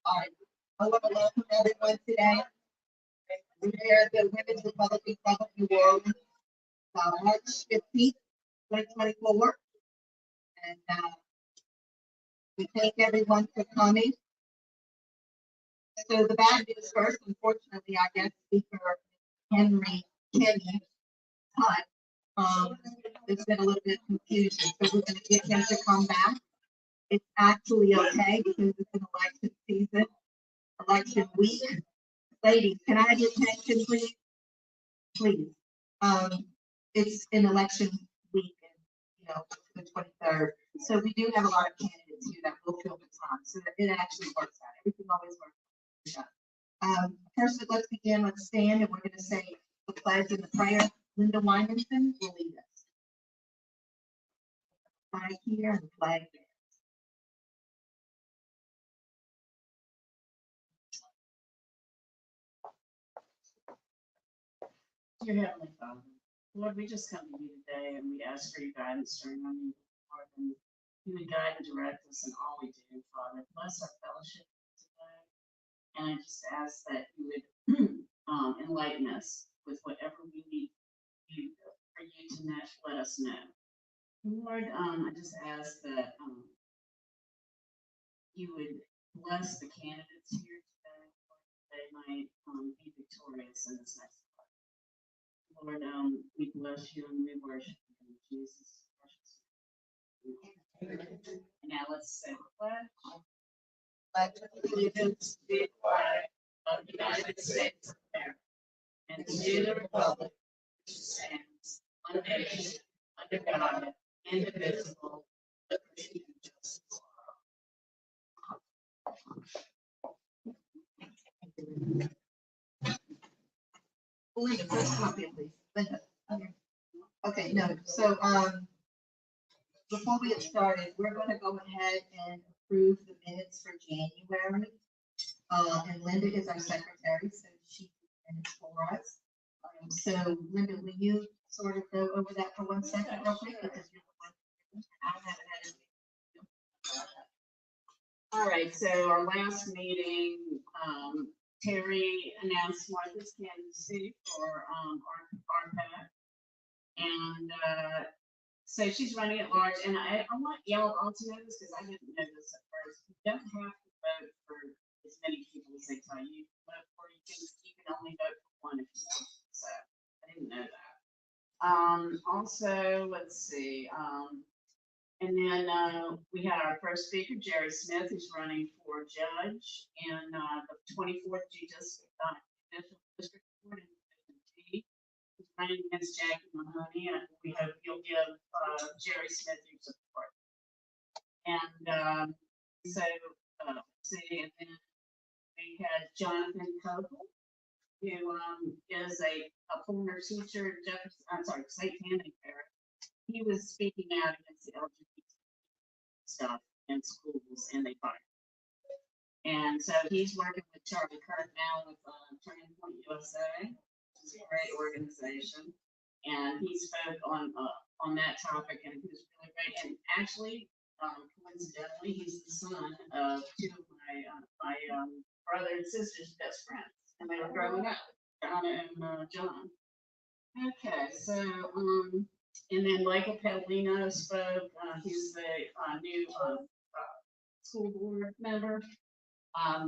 All right. I want to welcome everyone today. We're here at the Women's Republican Club of New Orleans, March 15th, 2024. And we thank everyone for coming. So the bad news first, unfortunately, I guess Speaker Henry Kinney, there's been a little bit of confusion. So we're going to get him to come back. It's actually okay because it's an election season, election week. Ladies, can I have your attention, please? Please. It's an election week, and the 23rd. So we do have a lot of candidates here that will fill the time. So it actually works out. Everything always works out. First, let's begin. Let's stand, and we're going to say the pledge and the prayer. Linda Wymanson will lead us. Flag here and the flag there. Dear Heavenly Father, Lord, we just come to you today and we ask for your guidance during our meeting, Lord, and you would guide and direct us in all we do, Father. Bless our fellowship today. And I just ask that you would enlighten us with whatever we need for you to let us know. Lord, I just ask that you would bless the candidates here today, Lord, they might be victorious in this next election. Lord, we bless you and we worship you in Jesus' precious name. Now let's say the pledge. Pledge allegiance to the flag Of the United States of America and to the republic which stands one nation under God, indivisible, with liberty and justice for all. Linda, first come up here, please. Linda. Okay, no. So before we get started, we're going to go ahead and approve the minutes for January. And Linda is our secretary, so she did minutes for us. So Linda, will you sort of go over that for 1 second real quick, because you're the one. I haven't had it. All right, so our last meeting, Terry announced Martha's candidacy for RPAC. And so she's running at large. And I want y'all all to know this because I didn't know this at first. You don't have to vote for as many people as they tell you vote for. You can only vote for one if you want. So I didn't know that. Also, let's see. And then we had our first speaker, Jerry Smith, who's running for judge in the 24th Judicial District Court in Division D. He's running against Jackie Mahoney, and we hope you'll give Jerry Smith your support. And so, let's see, and then we had Jonathan Coble, who is a former teacher at Jefferson, I'm sorry, St. Tammany Parish. He was speaking out against the LGBT stuff in schools, and they fired him. And so he's working with Charlie Kirk now with Turning Point USA, which is a great organization. And he spoke on that topic, and he was really great. And actually, coincidentally, he's the son of two of my brother and sister's best friends, and they were growing up, Donna and John. Okay, so and then Michael Pedalino spoke. He's the new school board member.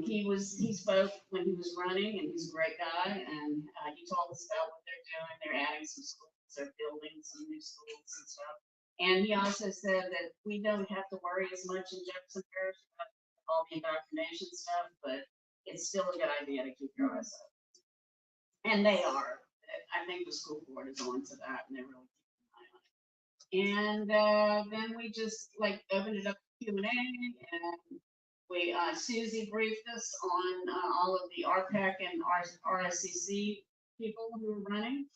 He spoke when he was running, and he's a great guy, and he told us about what they're doing. They're adding some schools, they're building some new schools and stuff. And he also said that we don't have to worry as much in Jefferson Parish about all the indoctrination stuff, but it's still a good idea to keep your eyes up. And they are. I think the school board is on to that, and they're really keeping an eye on it. And then we just like opened it up to Q&A, and we Susie briefed us on all of the RPEC and RSCC people who were running,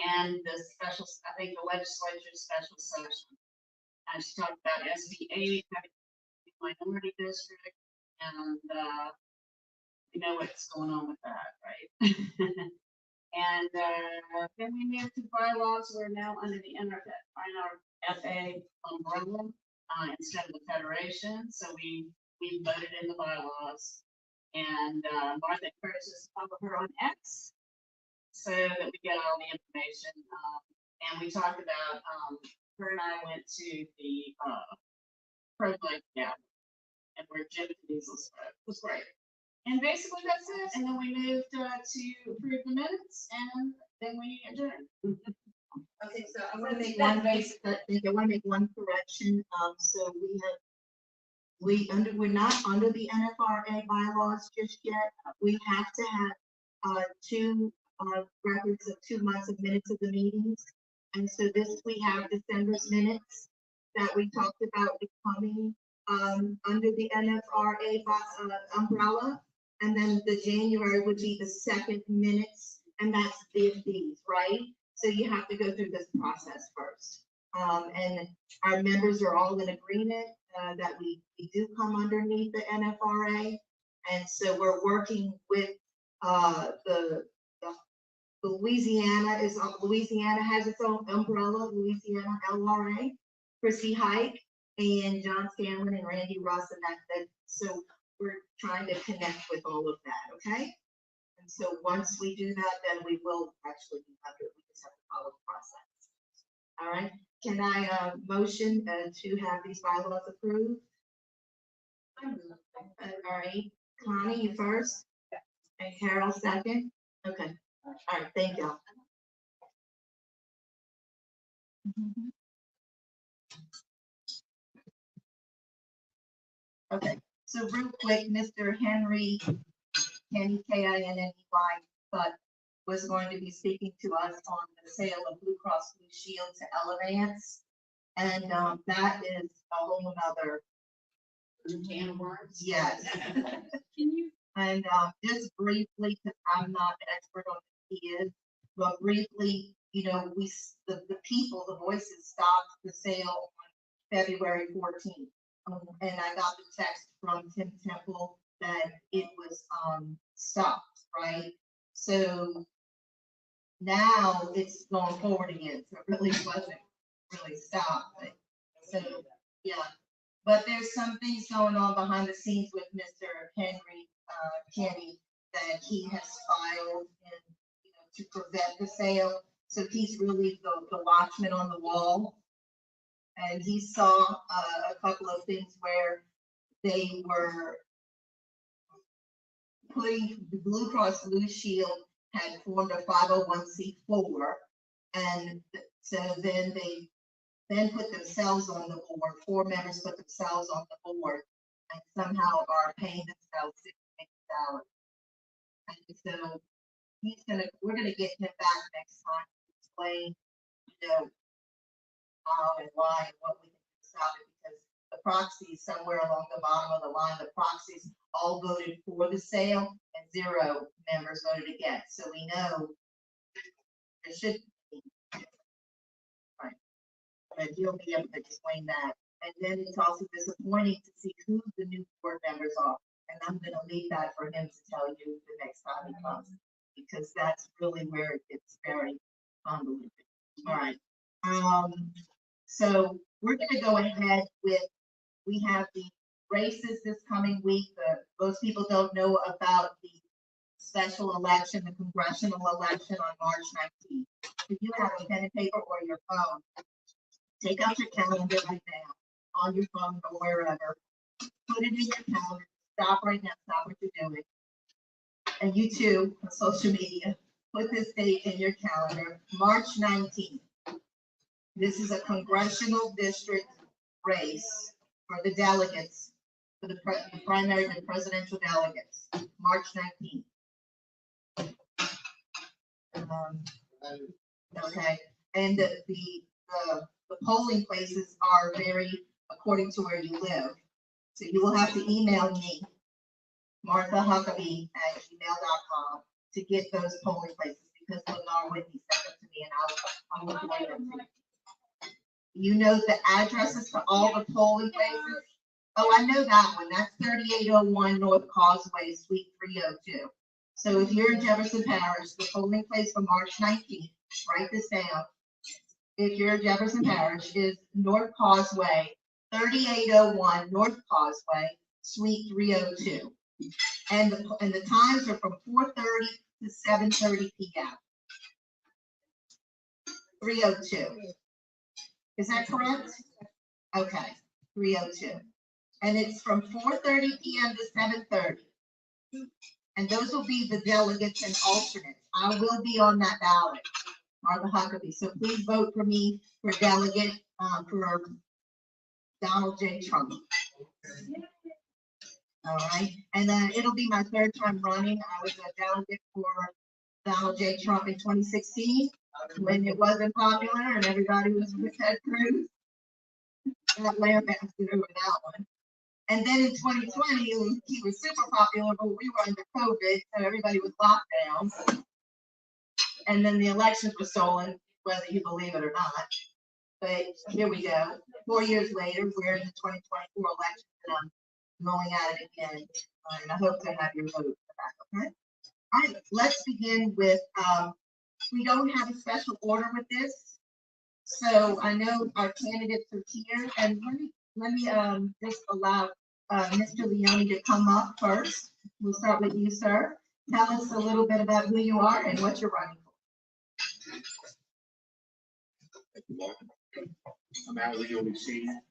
and the special, I think the legislature's special session. And she talked about SB 8, having a minority district, and you know what's going on with that, right? And then we moved to bylaws. We're now under the NRFA umbrella instead of the federation. So we voted in the bylaws. And Martha encouraged us to follow her on X so that we get all the information. And we talked about, her and I went to the pro-life gathering, and where Jim Diesel spoke. It was great. And basically that's it. And then we moved to approve the minutes, and then we adjourned. Okay, so I want to make one correction. So we're not under the NFRA bylaws just yet. We have to have two records of 2 months of minutes of the meetings. And so this, we have December's minutes that we talked about becoming under the NFRA umbrella. And then the January would be the second minutes, and that's Bcbs, right? So you have to go through this process first. And our members are all in agreement that we do come underneath the NFRA. And so we're working with the Louisiana has its own umbrella, Louisiana LRA, Chrissy Hike and John Scanlon and Randy Russ, and that so we're trying to connect with all of that, okay? And so once we do that, then we will actually be under it. We just have to follow the process. All right. Can I motion to have these bylaws approved? All right. Connie, you first. And Carol second. Okay. All right. Thank you. Okay. So real quick, Mr. Henry Kinney, Kinney, but was going to be speaking to us on the sale of Blue Cross Blue Shield to Elevance. And that is a whole nother can of worms. Yes. And just briefly, because I'm not an expert on what he is, but briefly, you know, the people, the voices stopped the sale on February 14th. And I got the text from Tim Temple that it was stopped, right? So now it's going forward again. So it really wasn't really stopped. But, so yeah, but there's some things going on behind the scenes with Mr. Henry Kinney that he has filed and, you know, to prevent the sale. So he's really the watchman on the wall. And he saw a couple of things where they were putting the Blue Cross Blue Shield had formed a 501c4, and so then they put themselves on the board. 4 members put themselves on the board, and somehow are paying themselves $6,000. And so we're gonna get him back next time to explain, you know, how and why and what we can do to stop it, because the proxies somewhere along the bottom of the line, the proxies all voted for the sale and 0 members voted against. So we know there should be, right? But he'll be able to explain that. And then it's also disappointing to see who the new board members are. And I'm going to leave that for him to tell you the next time he comes, because that's really where it gets very convoluted. All right. So we're going to go ahead with, we have the races this coming week. Most people don't know about the special election, the congressional election on March 19th. If you have a pen and paper or your phone, take out your calendar right now on your phone or wherever. Put it in your calendar, stop right now, stop what you're doing. And you too, on social media, put this date in your calendar, March 19th. This is a congressional district race for the delegates, for the primary and presidential delegates, March 19th. Okay, and the polling places are very according to where you live. So you will have to email me, marthahuckabee@gmail.com, to get those polling places because Lennar Whitney sent them to me and I'll look at them to you. You know the addresses for all the polling places? Oh, I know that one. That's 3801 North Causeway, Suite 302. So if you're in Jefferson Parish, the polling place for March 19th, write this down. If you're in Jefferson Parish, is North Causeway, 3801 North Causeway, Suite 302. And the times are from 4:30 to 7:30 p.m. 302. Is that correct? Okay, 302. And it's from 4:30 p.m. to 7:30. And those will be the delegates and alternates. I will be on that ballot, Martha Huckabee. So please vote for me for delegate for Donald J. Trump. All right. And then it'll be my third time running. I was a delegate for Donald J. Trump in 2016 when it wasn't popular and everybody was with Ted Cruz. Got lambasted over that one. And then in 2020, he was super popular, but we were under COVID, so everybody was locked down. And then the elections were stolen, whether you believe it or not. But here we go. 4 years later, we're in the 2024 election, and I'm going at it again. And I hope to have your vote back, okay? All right, let's begin with, we don't have a special order with this. So I know our candidates are here, and let me just allow Mr. Leone to come up first. We'll start with you, sir. Tell us a little bit about who you are and what you're running for. Thank you, Mark. I'm Al Leone Senior.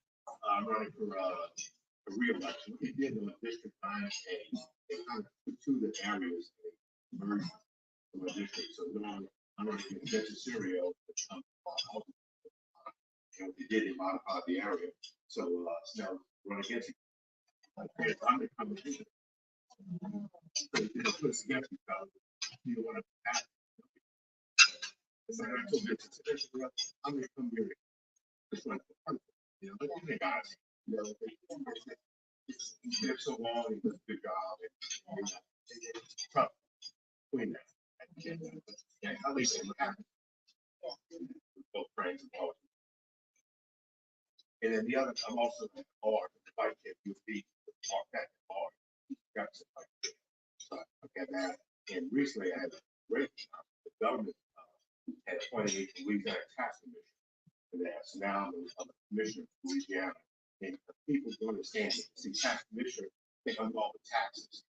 I'm running for a re-election. We did a District 9A. They kind of put two of the areas merged from a district. So now I'm running for the Syrio. And what they did, they modified the area. So now run against it. I'm the competition. So you know, put us against each other. You don't want to act. It's like I told you, I'm going to come here. It's like the person, you know, like the guys, you know, they're so long, they do a good job, and it's tough between that. And at least it happens. Both friends and all. And then the other, I'm also at the bar, the bike camp, you'll be park at the bar. Got some bike camp. So I got that. And recently I had a great job. The government had appointed me to Louisiana Tax Commission. And so now I'm a commissioner of Louisiana. And people don't understand it. See, tax commissioner, they come involved with taxes.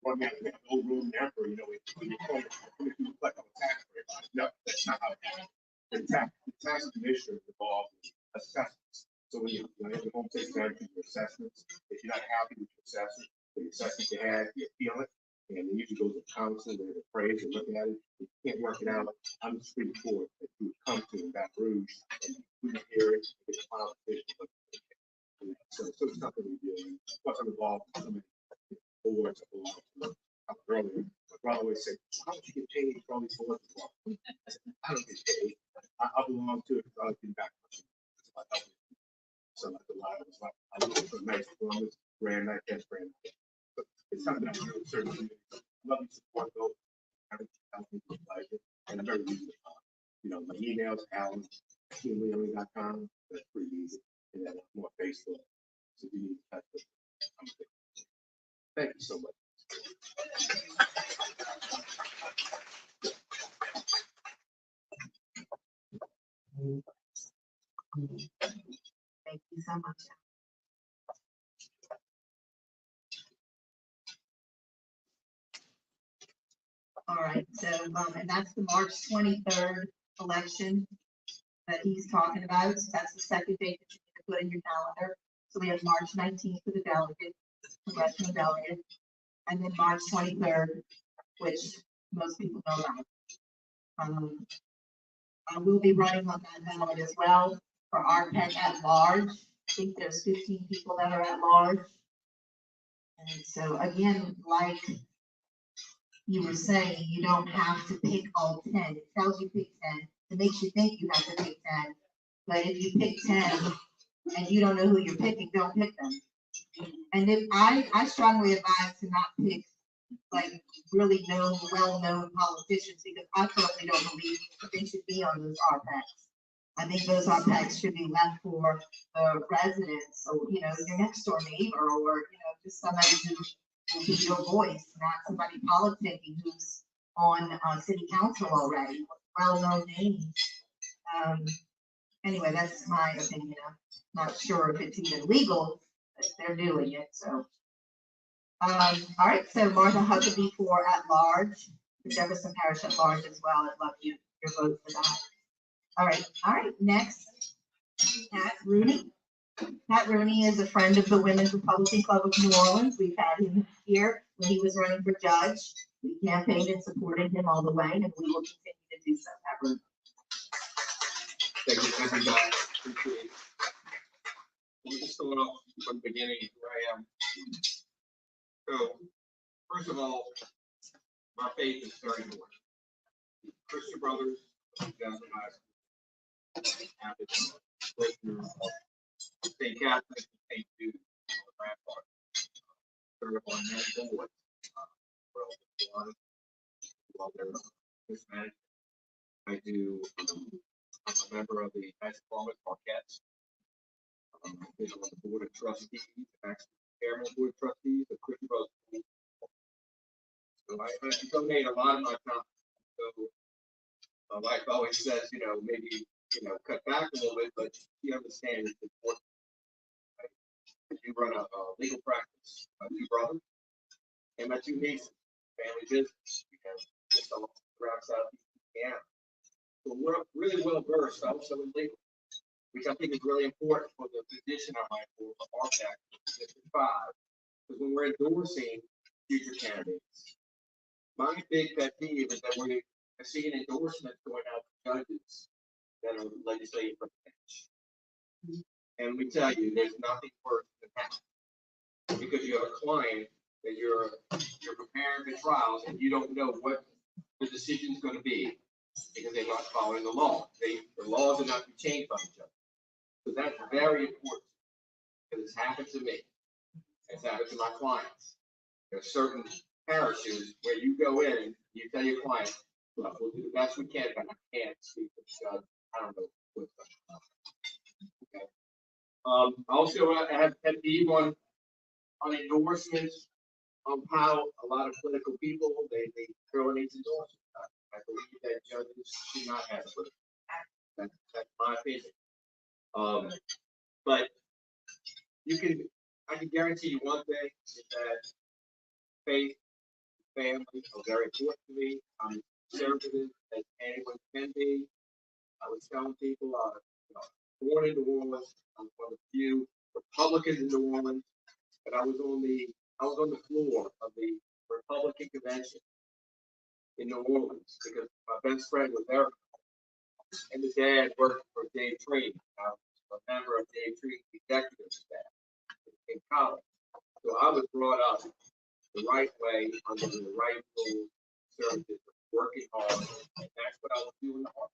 One man, we have no room there for, you know, we collect on tax for everybody. No, that's not how it happens. The tax commissioner is involved with assessments. So when you have the home tax down to your assessments, if you're not happy with your assessment, the assessment you have, you appeal it, and then usually goes to counsel, they're appraised, they're looking at it. If you can't work it out, I'm just pretty sure that you would come to in Baton Rouge and we would hear it, get the final decision. So it's something we do. Plus, I'm involved in so many boards earlier. My brother always said, how much you get paid for all these boards? I don't get paid. I belong to it because I was getting back. So like a lot of us, I look for nice performance, brand night, that's brand night. But it's something that I'm really certain. I love you support those. And I'm very easy to find. You know, my emails, alan@kinneyellinghausen.com. That's pretty easy. And then more Facebook. So if you need to touch it, I'm good. Thank you so much. Thank you so much. All right, so and that's the March 23rd election that he's talking about. So that's the second date that you need to put in your calendar. So we have March 19th for the delegate, congressional delegate, and then March 23rd, which most people know about. I will be running on that ballot as well for our pet at large. I think there's 15 people that are at large. And so again, like you were saying, you don't have to pick all 10. It tells you pick 10. It makes you think you have to pick 10. But if you pick 10 and you don't know who you're picking, don't pick them. And if I strongly advise to not pick like really known, well-known politicians, because I certainly don't believe that they should be on those RPACs. I think those RPACs should be left for the residents, or your next door neighbor, or just somebody who will be your voice, not somebody politicking who's on city council already, well-known names. Anyway, that's my opinion. I'm not sure if it's even legal, but they're doing it. So, all right. So Martha Huckabee for at large, the Jefferson Parish at large as well. I'd love your vote for that. All right. All right. Next, Pat Rooney. Pat Rooney is a friend of the Women's Republican Club of New Orleans. We've had him here when he was running for judge. We campaigned and supported him all the way, and we will continue to do so. Pat Rooney. Thank you, Doc. Appreciate it. Let me just start off from the beginning where I am. So, first of all, my faith is very important. Christian brothers, guys and I, have this pleasure of St. Catholic and St. Jude on the rampart. Serve on many boards. While they're mismanaged, I do. I'm a member of the High School Marquette. I've been on the board of trustees, actually chairman of the board of trustees of Christian Brothers. So I donate a lot of my time. So my wife always says, maybe, cut back a little bit, but she understands it's important. I do run a legal practice, my two brothers and my two nieces, family business, because just all around Southeast Louisiana. So we're really well versed also in legal, which I think is really important for the position I might hold for RPAC District 5. Because when we're endorsing future candidates, my big pet peeve is that we're seeing endorsements going out to judges that are legislating from the bench. And we tell you, there's nothing worse than that. Because you have a client that you're preparing for trials and you don't know what the decision is going to be, because they're not following the law. The laws are not to be changed by each other. So that's very important, because it's happened to me. It's happened to my clients. There are certain parishes where you go in and you tell your client, well, we'll do the best we can, but I can't speak for the judge. I don't know what's going on. Okay. Also, I have pet peeve on endorsements of how a lot of political people, they throw in these endorsements. I believe that judges should not have it. That's my opinion. But I can guarantee you one thing, is that faith, family are very important to me. I'm conservative as anyone can be. I was telling people, born in New Orleans, I'm one of the few Republicans in New Orleans, but I was on the floor of the Republican convention in New Orleans, because my best friend was there, and his dad worked for Dave Tree. I was a member of Dave Tree's executive staff in college. So I was brought up the right way, under the right rules, conservative, working hard, and that's what I was doing hard.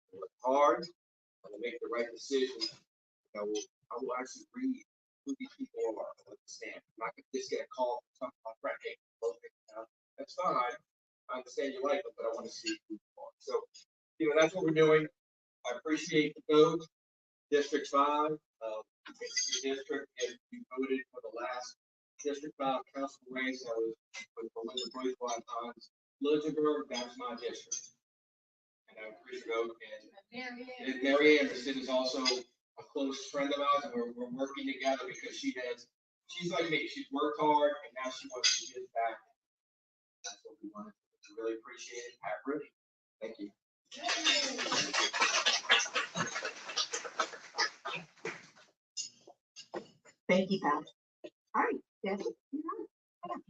I work hard, I will make the right decisions. I will actually read who these people are, understand. I'm not going to just get a call from my friend, hey, that's fine. I understand you like them, but I want to see who you are. So, that's what we're doing. I appreciate the vote. District 5, it's your district. If you voted for the last District 5 council race, I was with Belinda Bruce 5 times. Lutzenberg, that's my district. And I appreciate the vote. And Mary Anderson is also a close friend of ours, and we're working together because she's like me. She's worked hard, and now she wants to give back. That's what we wanted. Really appreciate it. Pat Rooney. Thank you. Thank you, Pat. All right, Debbie, you're on.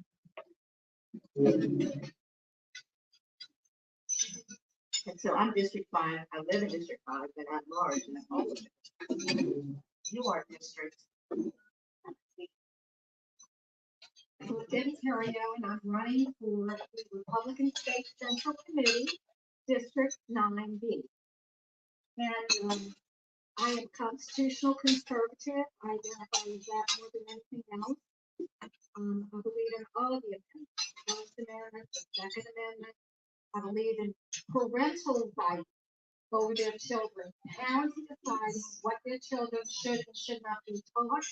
And so I'm District 5. I live in District 5, but I'm large and I'm old. You are District. So Debbie Terrio, and I'm running for the Republican State Central Committee, District 9B. And I am constitutional conservative. I identify as that more than anything else. I believe in all of the amendments, First Amendment, the Second Amendment. I believe in parental rights over their children, parents deciding what their children should and should not be taught,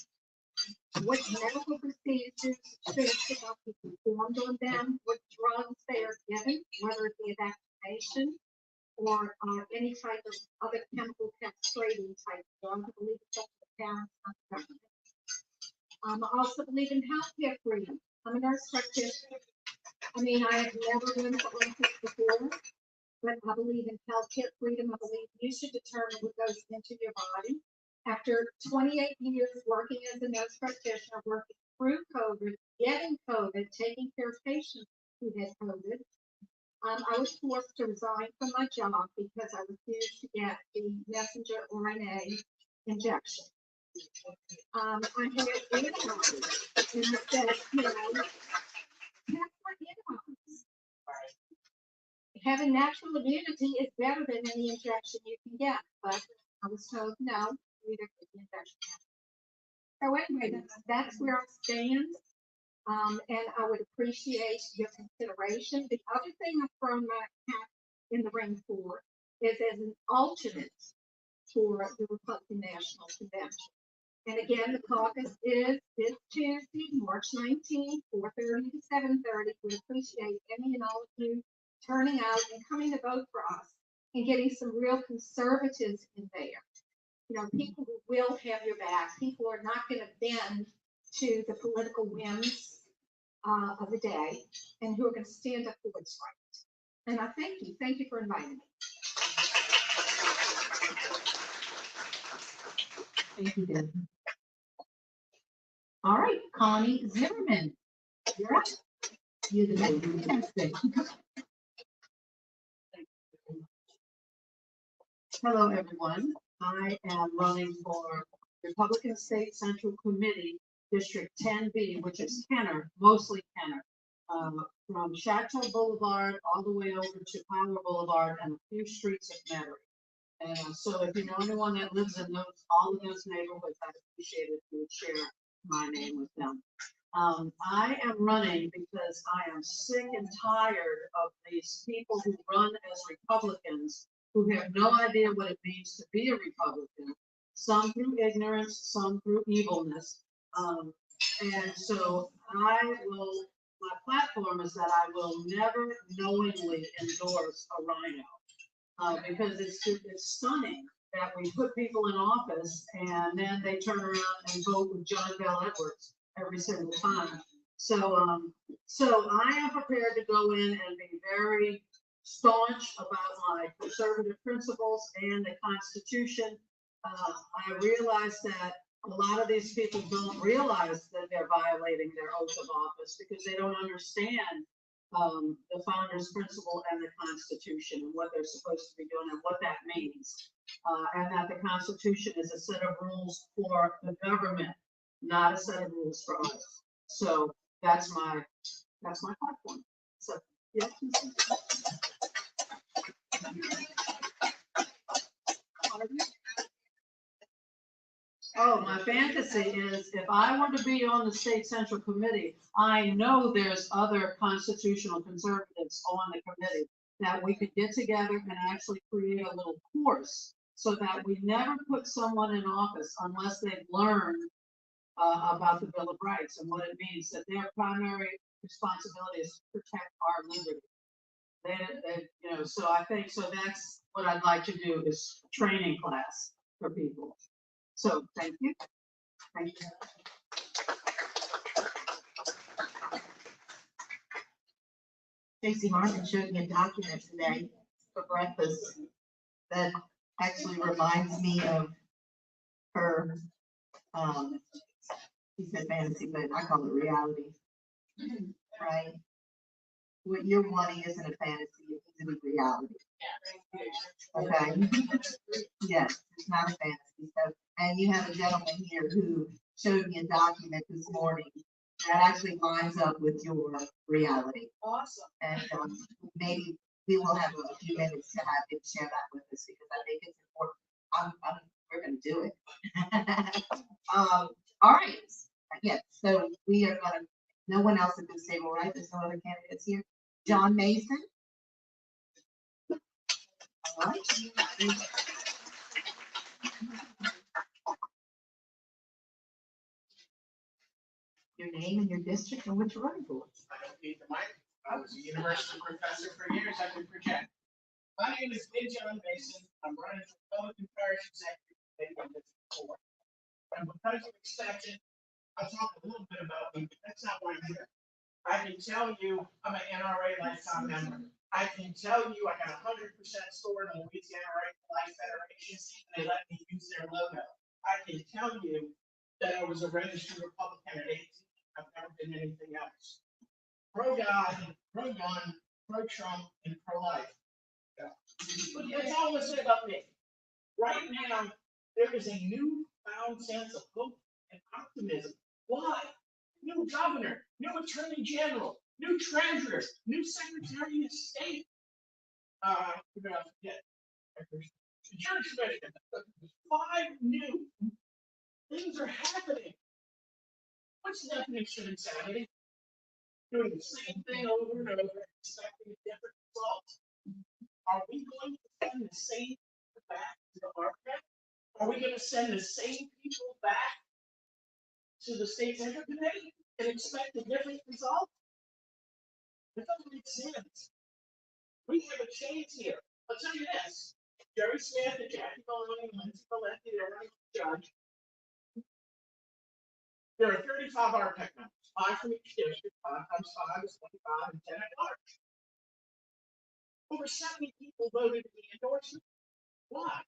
what medical procedures should and should not be performed on them, what drugs they are given, whether it be a vaccination or any type of other chemical castrating type drug. I believe it's up to the parents, not the government. I also believe in healthcare freedom. I'm a nurse practitioner. I mean, I have never been to Olympics before, but I believe in healthcare freedom. I believe you should determine what goes into your body. After 28 years working as a nurse practitioner, working through COVID, getting COVID, taking care of patients who had COVID, I was forced to resign from my job because I refused to get the messenger RNA injection. I had antibodies, and I said, you know, that's my antibodies. Having natural immunity is better than any injection you can get, but I was told no, we don't get the injection. So anyway, that's where I stand. And I would appreciate your consideration. The other thing I've thrown my hat in the ring for is as an alternate for the Republican National Convention. And again, the caucus is this Tuesday, March 19th, 4:30 to 7:30. We appreciate any and all of you turning out and coming to vote for us and getting some real conservatives in there. You know, people who will have your back. People are not going to bend to the political whims of the day, and who are going to stand up for what's right. And I thank you. Thank you for inviting me. Thank you, Deb. All right, Connie Zimmerman, you're up. You're the next contestant. Hello, everyone. I am running for Republican State Central Committee, District 10B, which is Kenner, mostly Kenner, from Chateau Boulevard all the way over to Power Boulevard and a few streets of Metairie. And so if you know anyone that lives in all of those neighborhoods, I'd appreciate it if you would share my name with them. I am running because I am sick and tired of these people who run as Republicans who have no idea what it means to be a Republican, some through ignorance, some through evilness. And so my platform is that I will never knowingly endorse a rhino, because it's stunning that we put people in office and then they turn around and vote with John Bell Edwards every single time. So I am prepared to go in and be very staunch about my conservative principles and the Constitution. I realize that a lot of these people don't realize that they're violating their oath of office because they don't understand the founder's principle and the Constitution and what they're supposed to be doing and what that means. And that the Constitution is a set of rules for the government, not a set of rules for us. So that's my platform. So yeah. Oh, my fantasy is if I were to be on the State Central Committee, I know there's other constitutional conservatives on the committee that we could get together and actually create a little course so that we never put someone in office unless they've learned about the Bill of Rights and what it means, that their primary responsibility is to protect our liberty. So I think, so that's what I'd like to do, is training class for people. So thank you. Thank you. Stacey Martin showed me a document today for breakfast that actually reminds me of her He said fantasy, but I call it reality, right? What you're wanting isn't a fantasy, it needs to be reality. Okay? Yes, it's not a fantasy. So, and you have a gentleman here who showed me a document this morning that actually lines up with your reality. Awesome. And maybe we will have a few minutes to have him share that with us because I think it's important. We're going to do it. All right. Yes. So we are going to. No one else at this table, right? There's no other candidates here. John Mason. All right. Your name and your district and what you're running for. I don't need the mic. I was a university professor for years. I can project. My name is John Mason. I'm running for Republican Parish Executive Committee on District 4. And because of extension, I'll talk a little bit about me, but that's not why I'm here. I can tell you I'm an NRA lifetime member. I can tell you I got 100% stored in the Louisiana Right to Life Federation, and they let me use their logo. I can tell you that I was a registered Republican at 18. I've never been anything else. Pro-God, pro-gun, pro-Trump, and pro-life. Yeah. But that's all I'm gonna say about me. Right now, there is a newfound sense of hope and optimism. Why? New governor, new attorney general, new treasurer, new secretary of state. We're gonna forget. Church commission. 5 new things are happening. What's the definition of insanity? Doing the same thing over and over, expecting a different result. Are we going to send the same people back to the archive? Are we going to send the same people back to the state central committee and expect a different result? It doesn't make sense. We have a chance here. I'll tell you this. Jerry Smith and Jackie Maloney and Lindsay Valenti, they're running for judge. There are 35 architect members, 5 from each district, 5 times 5 is 25, and 10 at large. Over 70 people voted for the endorsement. Why?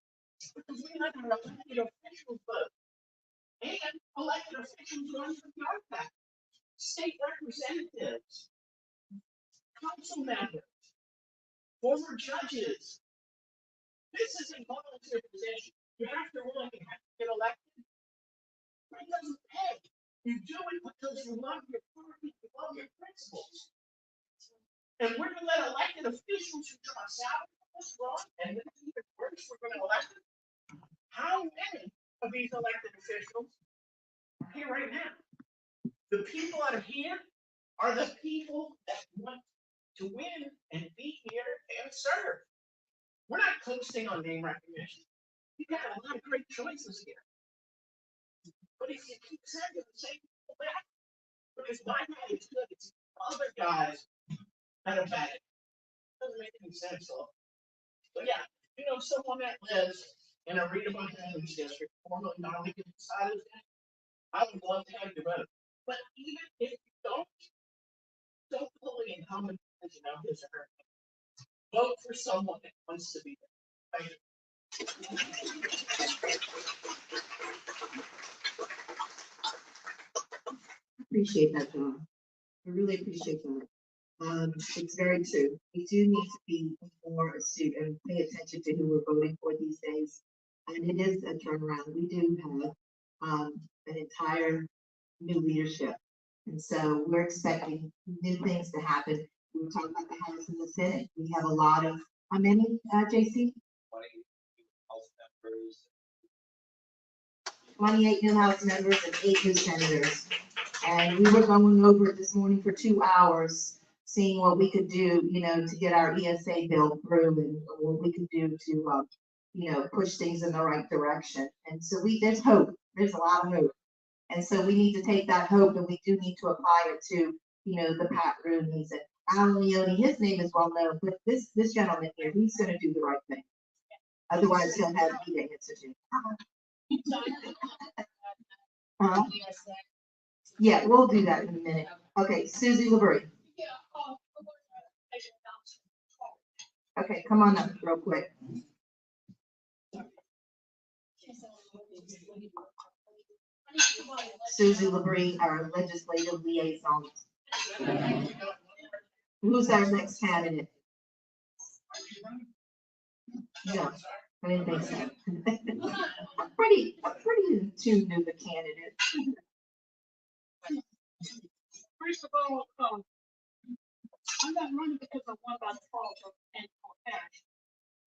Because we let our elected officials vote. And elected officials run for the architect. State representatives, council members, former judges. This is a volunteer position. You have to run, you have to get elected. It doesn't pay. You do it because you love your party, you love your principles. And we're going to let elected officials who draw salary from this wrong, and then even worse, we're going to elect them. How many of these elected officials are here right now? The people that are here are the people that want to win and be here and serve. We're not coasting on name recognition. We've got a lot of great choices here. But if you keep sending the same people back, because my guy is good, it's other guys that are bad. Doesn't make any sense, though. But yeah, you know, someone that lives in a Audubon Commission district, formerly Darlington side of it, I would love to have you vote. But even if you don't fully incumbent as you know his or her, vote for someone that wants to be there. Thank you. Appreciate that, John. I really appreciate that. It's very true. We do need to be more astute and pay attention to who we're voting for these days. And it is a turnaround. We do have an entire new leadership. And so we're expecting new things to happen. We were talking about the House and the Senate. We have a lot of, how many, JC? 28 new House members and 8 new senators. And we were going over it this morning for 2 hours, seeing what we could do, you know, to get our ESA bill through and what we could do to, you know, push things in the right direction. And so there's hope. There's a lot of hope. And so we need to take that hope and we do need to apply it to, you know, the Pat Rooney's and Alan Leone. His name is well known, but this gentleman here, he's going to do the right thing. Otherwise, he'll have me to answer to. Yeah, we'll do that in a minute. Okay, Susie LeBrie. Okay, come on up real quick. Susie LeBrie, our legislative liaison. Who's our next candidate? No, I didn't think so. I'm pretty in tune to the candidate. First of all, I'm not running because I won by default and cash.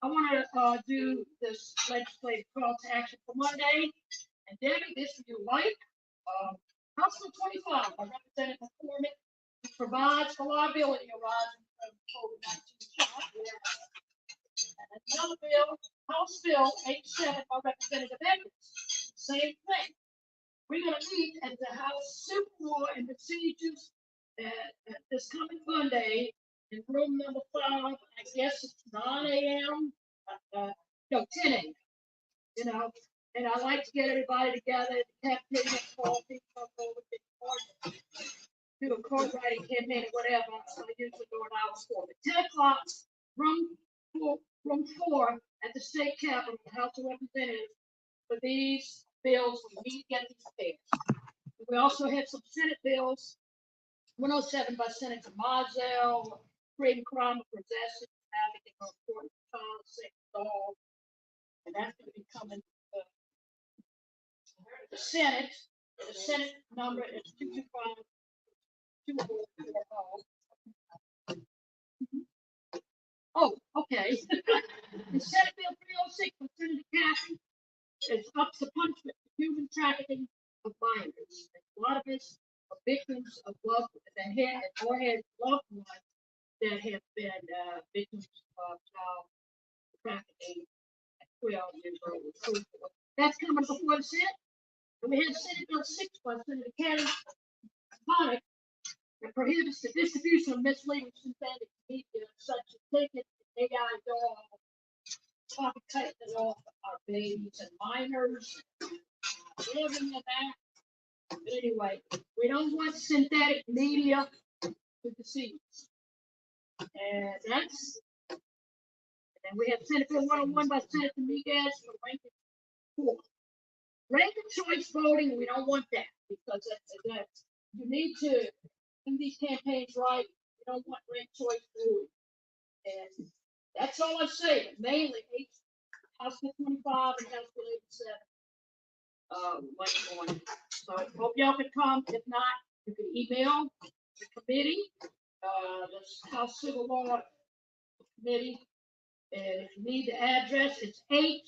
I want to do this legislative call to action for Monday. And Debbie, this you like. House Bill 25, by Representative McCormick, provides for liability arising from COVID-19 shock. And another bill, House Bill 87 by Representative Evans, same thing. We're going to meet at the House Super Law and Procedures at this coming Monday in room number 5. I guess it's 9 a.m. No, 10 a.m. You know, and I like to get everybody together, cafeteria, coffee, come over, do a card writing campaign or whatever. So I usually do an hour before. But 10 o'clock, room 4 at the state capitol, the House of Representatives, for these bills. We need to get these passed. We also have some Senate bills. 107 by Senator Marzell, creating crime of possession, advocating for important child sex dog, and that's going to be coming to the Senate. The Senate number is 225. Oh, okay. The Senate Bill 306 from Senator Cathy is up to punishment for human trafficking of minors. A lot of us are victims of loved that had or had loved ones that have been victims of child trafficking at 12 years old. So that's coming before the Senate. And we have Senate Bill 6 by Senator Cathy that prohibits the distribution of misleading synthetic media such as tickets, AI doll, cutting it off our babies and minors, living in that. But anyway, we don't want synthetic media to deceive us. And that's, and we have Senate Bill 101 by Senator Miguez for ranking 4. Ranked choice voting, we don't want that because that's you need to do these campaigns right. You don't want ranked choice voting. And that's all I'm saying. Mainly House Bill 25 and House Bill 87. Monday morning. So I hope y'all can come. If not, you can email the committee, the House Civil Law Committee. And if you need the address, it's h-clp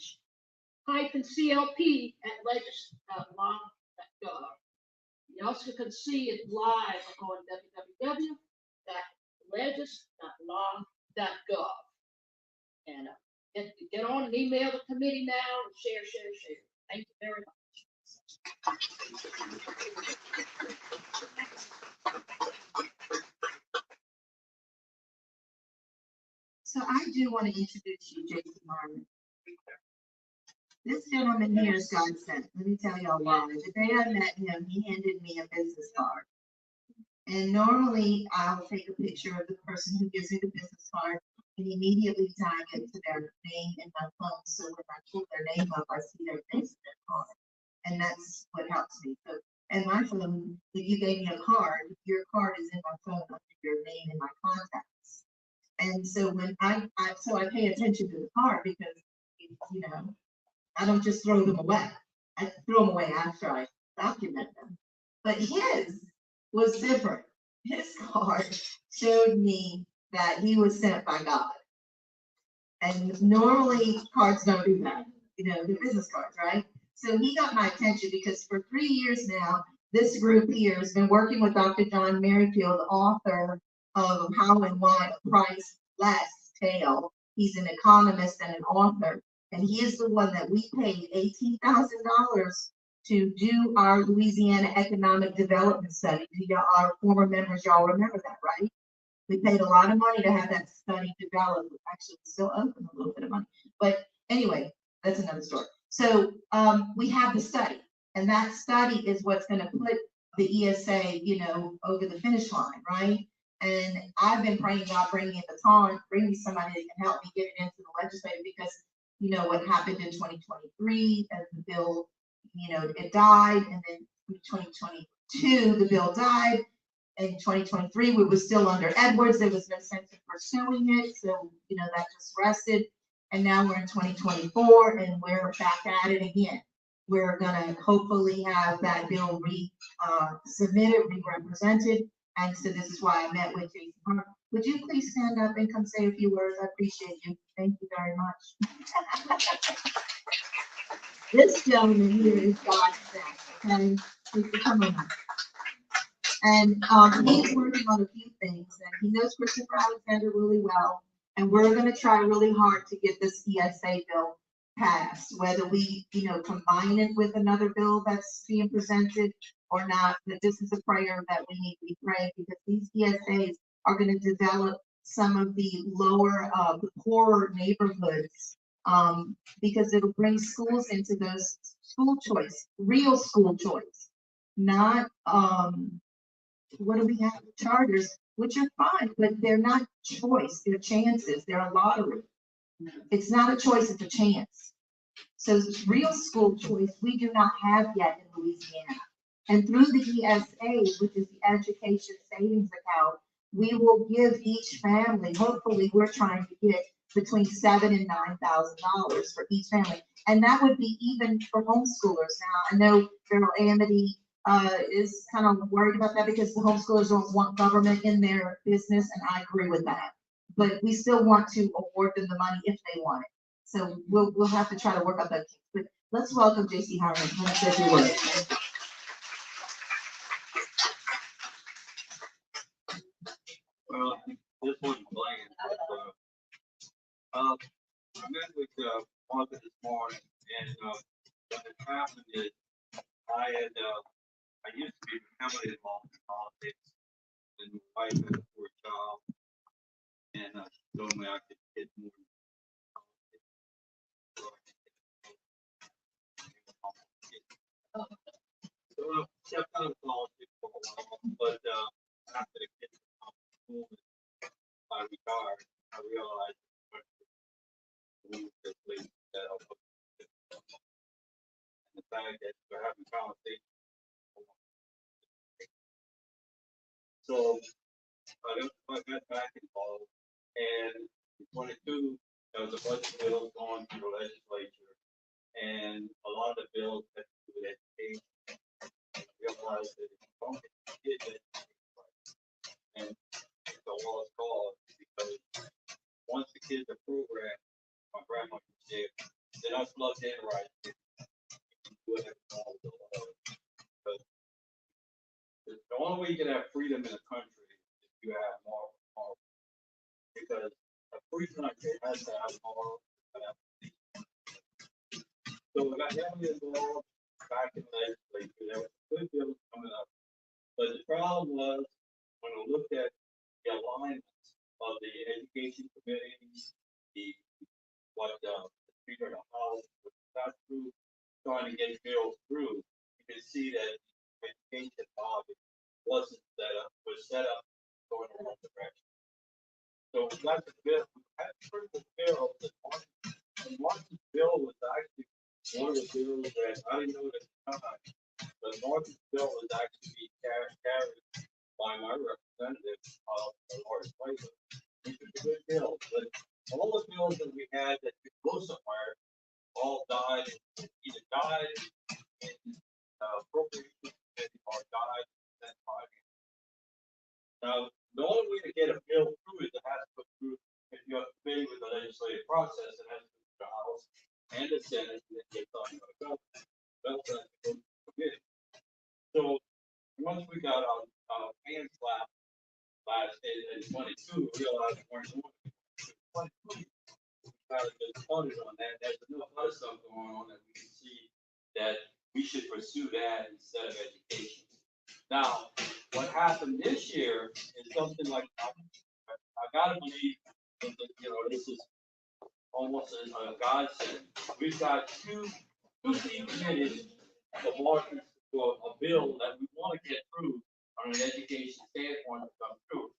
at legis.law.gov. You also can see it live on www.legis.law.gov. And get on and email the committee now and share. Thank you very much. So I do want to introduce you, Jason Martin. This gentleman here is God sent. Let me tell y'all why. The day I met him, he handed me a business card. And normally I'll take a picture of the person who gives me the business card and immediately tag it to their name in my phone. So when I pull their name up, I see their face in their card. And that's what helps me. So, and my phone, if you gave me a card, your card is in my phone under your name and my contacts. And so when I pay attention to the card because, you know, I don't just throw them away. I throw them away after I document them. But his was different. His card showed me that he was sent by God. And normally cards don't do that, you know, the business cards, right? So he got my attention because for 3 years now, this group here has been working with Dr. John Merrifield, the author of How and Why a Price Less Tale. He's an economist and an author, and he is the one that we paid $18,000 to do our Louisiana Economic Development Study. Our former members, y'all remember that, right? We paid a lot of money to have that study developed. Actually, we still owe them a little bit of money. But anyway, that's another story. So we have the study, and that study is what's going to put the ESA, you know, over the finish line, right? And I've been praying God bring me a baton, bring me somebody that can help me get it into the legislature because, you know, what happened in 2023 as the bill, you know, it died, and then 2022, the bill died. In 2023, we were still under Edwards. There was no sense in pursuing it. So, that just rested. And now we're in 2024 and we're back at it again. We're gonna hopefully have that bill submitted, re-represented. And so this is why I met with Jason Hart. Would you please stand up and come say a few words? I appreciate you. Thank you very much. This gentleman here is God's best, okay? Please come on. And he's working on a few things, and he knows Christopher Alexander really well. And we're going to try really hard to get this ESA bill passed, whether we, combine it with another bill that's being presented or not. But this is a prayer that we need to be praying, because these ESAs are going to develop some of the lower, the poorer neighborhoods, because it'll bring schools into those school choice, real school choice, not what do we have? Charters, which are fine, but they're not choice. They're chances. They're a lottery. It's not a choice, it's a chance. So real school choice, we do not have yet in Louisiana. And through the ESA, which is the Education Savings Account, we will give each family, hopefully we're trying to get between $7,000 and $9,000 for each family. And that would be even for homeschoolers. Now, I know General Amity is kind of worried about that, because the homeschoolers don't want government in their business, and I agree with that. But we still want to award them the money if they want it. So we'll have to try to work out that. But let's welcome J.C. Harmon. Let's say a few words. Well, this wasn't planned, but I met with Martha this morning, and what had happened is I used to be heavily involved in politics, and my wife had a poor child, and she told me I could get more into politics. So I kept out of politics for a while, but after the kids were out of school, I retired. I realized that I was, and the fact that we're having conversations. So I got back involved, and in 22, there was a bunch of bills going through the legislature, and a lot of the bills had to do with education. I realized that if you don't get kids educated right, and it's a lost cause, because once the kids are programmed, my grandma used to say, they're not plugged in right. You can do whatever you want with the law. The only way you can have freedom in a country is if you have moral. Because a free country has to have moral. So we got heavily involved back in the legislature. There was good bills coming up. But the problem was, when we looked at the alignments of the education committee, the Speaker of the House got through trying to get bills through, you can see that education body was set up going in that direction. So we got the bill, we had the bill, Martin's bill was actually one of the bills that I didn't know at the time, but Martin's bill was actually carried by my representative, Lord Slater. These are good bills, but all the bills that we had that could go somewhere all died, either died in appropriation or died in finance. Now, the only way to get a bill through is it has to go through, if you're familiar with the legislative process, it has to go through the House and the Senate, and then get talking about the government. That's what the committee. So once we got our hands slapped last in 22, we realized we weren't doing it. 22, started on that. There's enough other stuff going on that we can see that we should pursue that instead of education. Now, what happened this year is something like I gotta believe that, this is almost a godsend. We've got two key committees for a bill that we want to get through on an education standpoint to come through.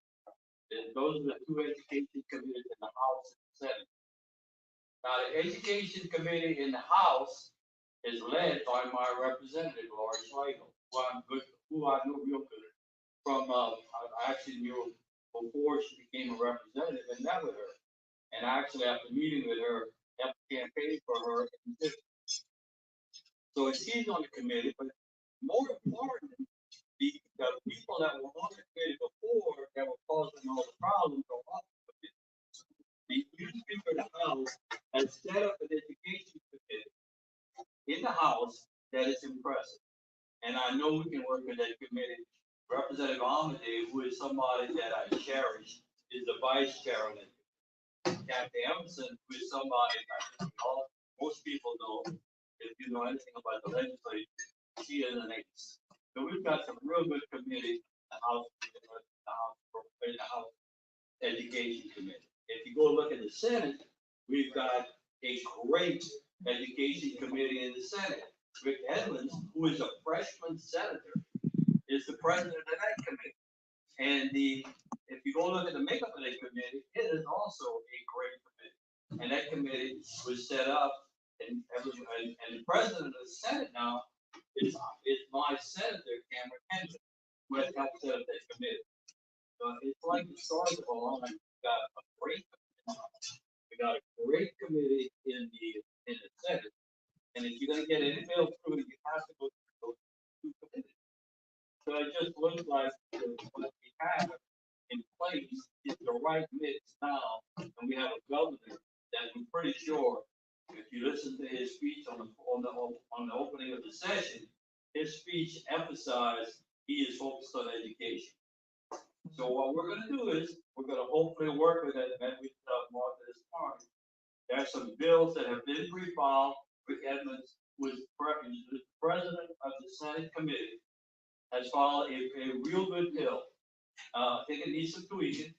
And those are the two education committees in the House and Senate. Now, the Education Committee in the House is led by my representative, Lori Schlegel. who I know real good from, I actually knew before she became a representative and met with her. And actually after meeting with her, helped campaign for her. So she's on the committee, but more important, the people that were on the committee before that were causing all the problems are off the committee. The new Speaker of the House has set up an education committee in the House that is impressive. And I know we can work with that committee. Representative Amadei, who is somebody that I cherish, is the vice chair of it. Kathy Emerson, who is somebody that most people know, if you know anything about the legislature, she is an ace. So we've got some real good committee in the House Education Committee. If you go look at the Senate, we've got a great education committee in the Senate. Rick Edmonds, who is a freshman senator, is the president of that committee. And if you go look at the makeup of that committee, it is also a great committee. And that committee was set up, and the president of the Senate now is my senator, Cameron Henry, who has helped set up that committee. So it's like the stars of a line. We got a great committee in the Senate. And if you're gonna get any bill through, you have to go through those two committees. So it just looks like what we have in place is the right mix now, and we have a governor that I'm pretty sure, if you listen to his speech on the opening of the session, his speech emphasized he is focused on education. So what we're gonna do is we're gonna hopefully work with that, and we Martha this morning. There are some bills that have been refiled. Rick Edmonds, who is the president of the Senate committee, has filed a real good bill. I think it needs some tweaking,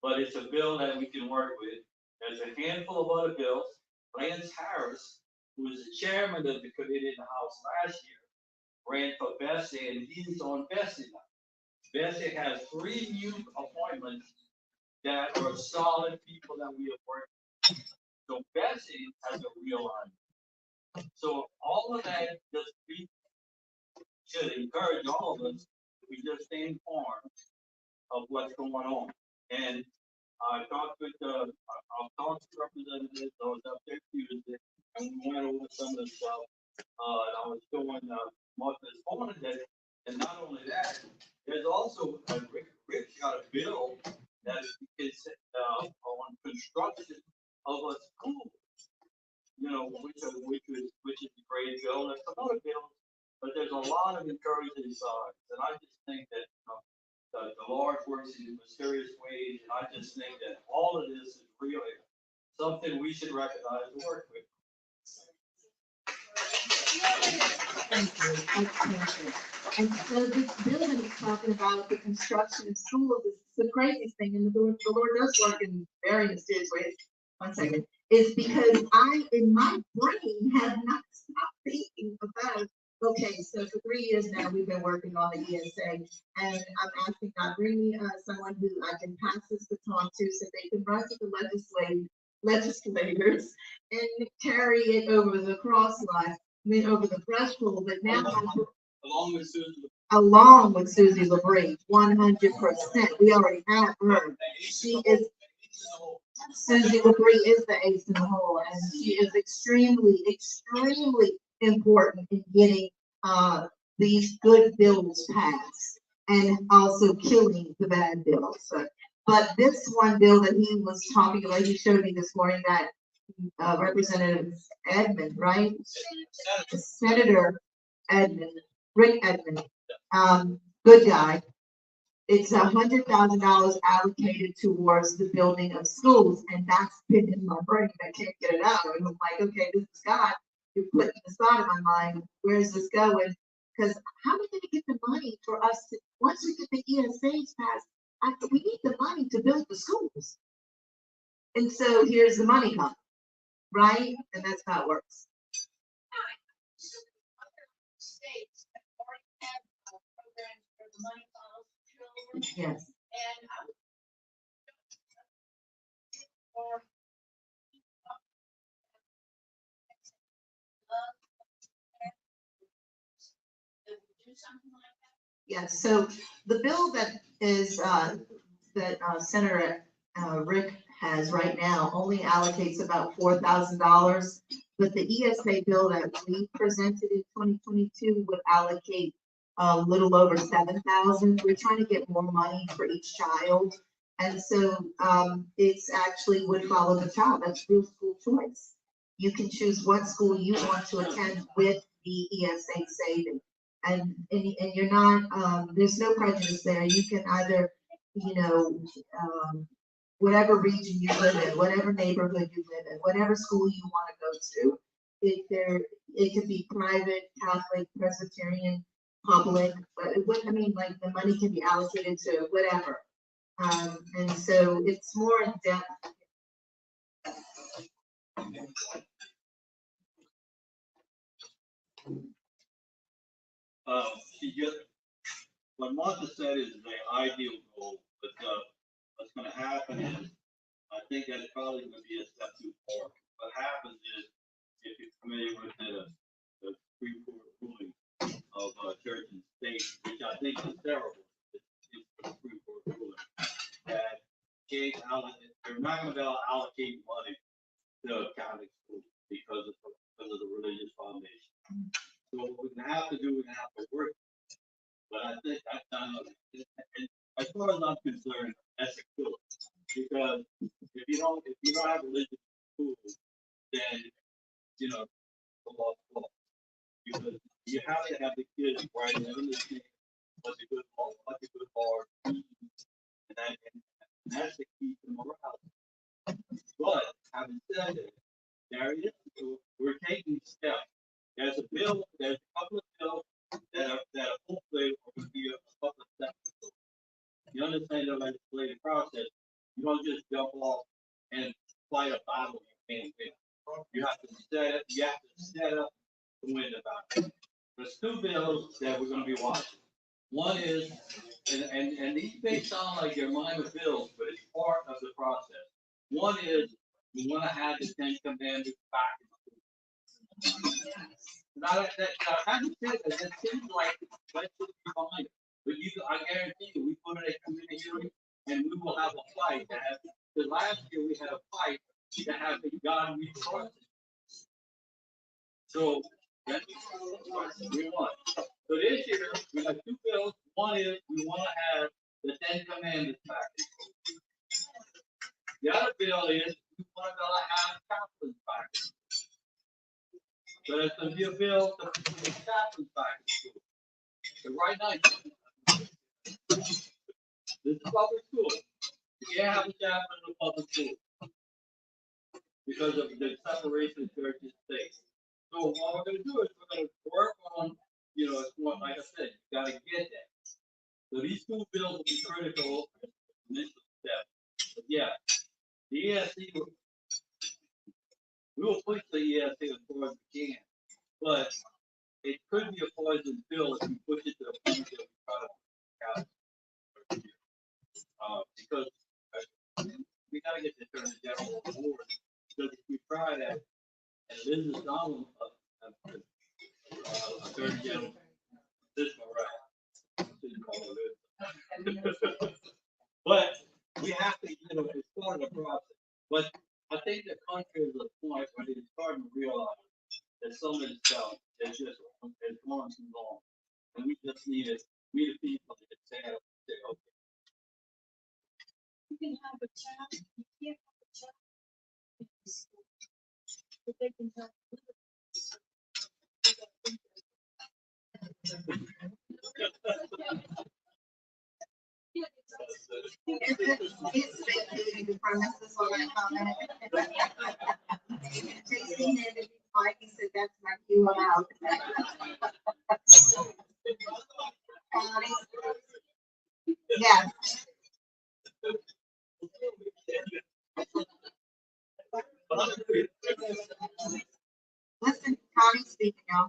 but it's a bill that we can work with. There's a handful of other bills. Lance Harris, who was the chairman of the committee in the House last year, ran for Bessie, and he's on Bessie now. Bessie has 3 new appointments that are solid people that we have worked with. So Bessie has a real line. So all of that should encourage all of us to just stay informed of what's going on. And I talked with I'll talk to representatives. I was up there Tuesday, and we went over some of the stuff. And I was showing Martha this morning that, and not only that, there's also Rick got a bill that is on construction of a school. You know, which is a great bill. There's some other bills, but there's a lot of encouraging signs, and I just think that the Lord works in mysterious ways, and I just think that all of this is really something we should recognize and work with. Thank you. And so this bill that he's talking about, the construction of schools, is the craziest thing, and the Lord does work in very mysterious ways. 1 second. Is because I, in my brain, have not stopped thinking about, okay, so for 3 years now, we've been working on the ESA, and I'm asking God, bring me someone who I can pass this baton to so they can run to the legislators and carry it over the cross line, over the threshold, but now along with Susie LaBrie, 100%. We already have her. She is Susie LaBrie is the ace in the hole, and she is extremely important in getting these good bills passed and also killing the bad bills. But this one bill that he was talking about, he showed me this morning that Representative Edmond, right? Senator Edmond, Rick Edmond, good guy. It's $100,000 allocated towards the building of schools, and that's been in my brain. I can't get it out. And I'm like, okay, this is God. You're putting this thought in my mind. Where's this going? Because how are we going to get the money for us to, once we get the ESAs passed, we need the money to build the schools. And so here's the money coming, right? And that's how it works. States have already had programs where the money follows the children. Yes. And I would or do something something like that? Yes, so the bill that is, that Senator Rick has right now only allocates about $4,000. But the ESA bill that we presented in 2022 would allocate a little over 7,000. We're trying to get more money for each child. And so it's actually would follow the child. That's real school choice. You can choose what school you want to attend with the ESA saving. And you're not, there's no prejudice there. You can either, whatever region you live in, whatever neighborhood you live in, whatever school you want to go to. It could be private, Catholic, Presbyterian, public, but like the money can be allocated to whatever. And so it's more in depth. What Martha said is the ideal goal, but what's gonna happen is, I think that's probably gonna be a step too far. What happens is, if you're familiar with the Supreme Court ruling of church and state, which I think is terrible, it's the Supreme Court ruling, that they're not gonna be able to allocate money to Catholic schools because of the religious foundation. So what we're gonna have to do, we're gonna have to work. But I think as far as I'm concerned, that's a killer. Because if you don't have religious schools, then the law's law. Because you have to have the kids right and understand what's a good law, what's a good hard, and that's the key to morality. But having said that, we're taking steps. There's a couple of bills that hopefully will be a couple of steps. You understand the legislative process. You don't just jump off and fight a battle you can't win. You have to set up to win the battle. There's two bills that we're going to be watching. One is, and these may sound like they're minor bills, but it's part of the process. One is we want to have the 10 Commandments back in school. Now, having said that, that seems like that should be fine. But I guarantee you, we put in a committee hearing, and we will have a fight. Because last year we had a fight to have the God we trust. So that's what we want. So this year we have two bills. One is we want to have the 10 Commandments back. The other bill is we want to have chaplains back. But it's going to be a bill to put the chaplains back in school. So right now, this is public school. You can't have a chaplain in a public school because of the separation of church and state. So what we're going to do is we're going to work on, it's what, like I said, you got to get that. So these two bills will be critical initial step. But yeah, the ESC, we will push the ESC as far as we can, but it could be a poison pill if we push it to the point that we try to because we got to get the Attorney General on board. Because if we try that, and Liz is Donald, Attorney General, this is right. But we have to, it's part of the process. But I think the country is at a point where it's starting to realize that some of this stuff is just is going too long. And we just need it, we the people to say, okay. You can have a child, you can't have a child in the school, but they can have. It's vacating the premises on that comment. Christine had to be quiet. He said, that's my cue, I'm out. Yeah. Listen, Connie's speaking now.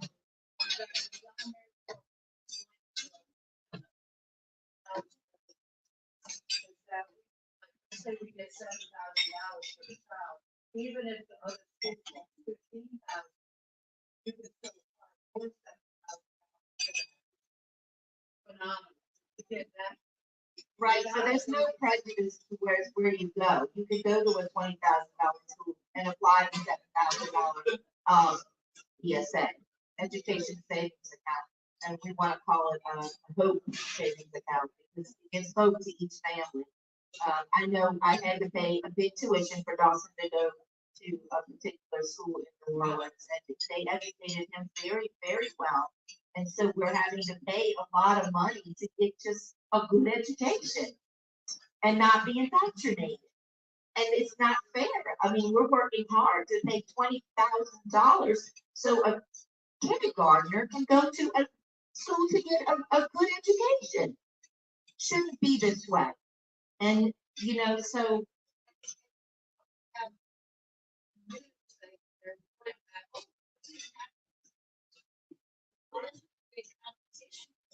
Say we get $7,000 for the child, even if the other school gets $15,000, you can still apply for $7,000. phenomenal. To get that. Right, so there's no prejudice to where you go. You could go to a $20,000 school and apply for $7,000 ESA, Education Savings Account. And we want to call it a hope savings account because it gives hope to each family. I know I had to pay a big tuition for Dawson to go to a particular school in New Orleans, and they educated him very, very well. And so we're having to pay a lot of money to get just a good education and not be indoctrinated. And it's not fair. I mean, we're working hard to make $20,000 so a kindergartner can go to a school to get a good education. Shouldn't be this way. And, you know, so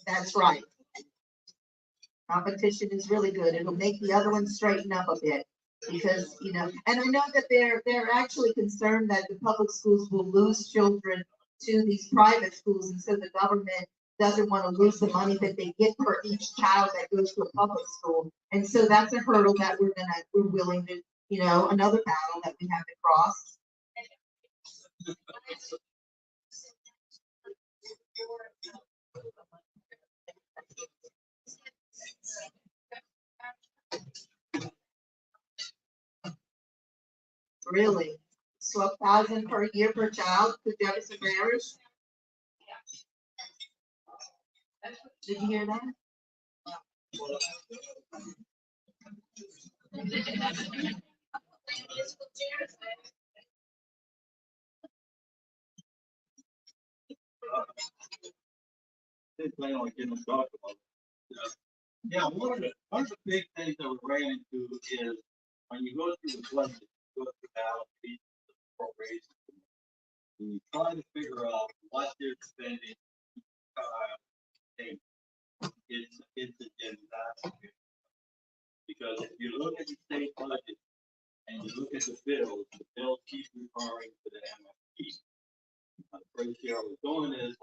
that's right. Competition is really good. It'll make the other ones straighten up a bit because, you know, and I know that they're actually concerned that the public schools will lose children to these private schools. And so the government doesn't want to lose the money that they get for each child that goes to a public school. And so that's a hurdle that we're willing to, you know, another battle that we have to cross. Really? 12,000 per year per child to Jefferson Parish? Did you hear that? Didn't plan on getting them talked about. Yeah, one of the big things that we ran into is when you go through the budget, you go through the allocation, the appropriations, and you try to figure out what they're spending. It's a disaster. Because if you look at the state budget and you look at the bills keep referring to the MFP. The first year I was doing this,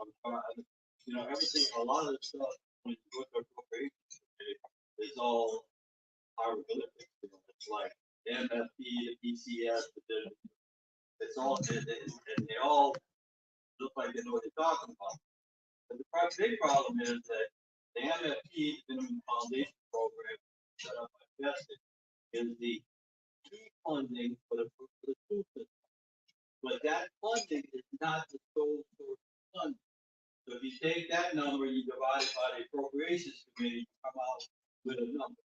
you know, everything, a lot of the stuff, when you look at appropriations, it's all hieroglyphics. You know, it's like the MFP, the Bcbs, it's all, and they all look like they know what they're talking about. But the big problem is that the MFP, the Minimum Foundation Program, set up by Justice, is the key funding for the school system. But that funding is not the sole source of funding. So if you take that number, you divide it by the appropriations committee, you come out with a number.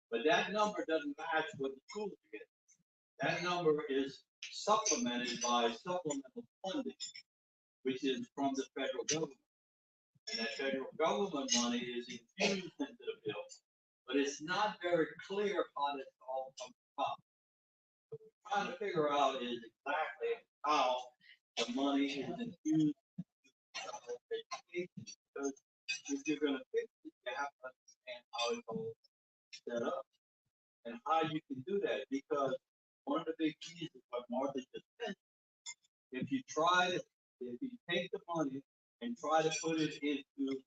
But that number doesn't match what the schools get. That number is supplemented by supplemental funding, which is from the federal government. And that federal government money is infused into the bill, but it's not very clear how it all comes about. What we're trying to figure out is exactly how the money is infused into education. Because if you're going to fix it, you have to understand how it's all set up and how you can do that. Because one of the big keys is what Martha just said. If you take the money and try to put it into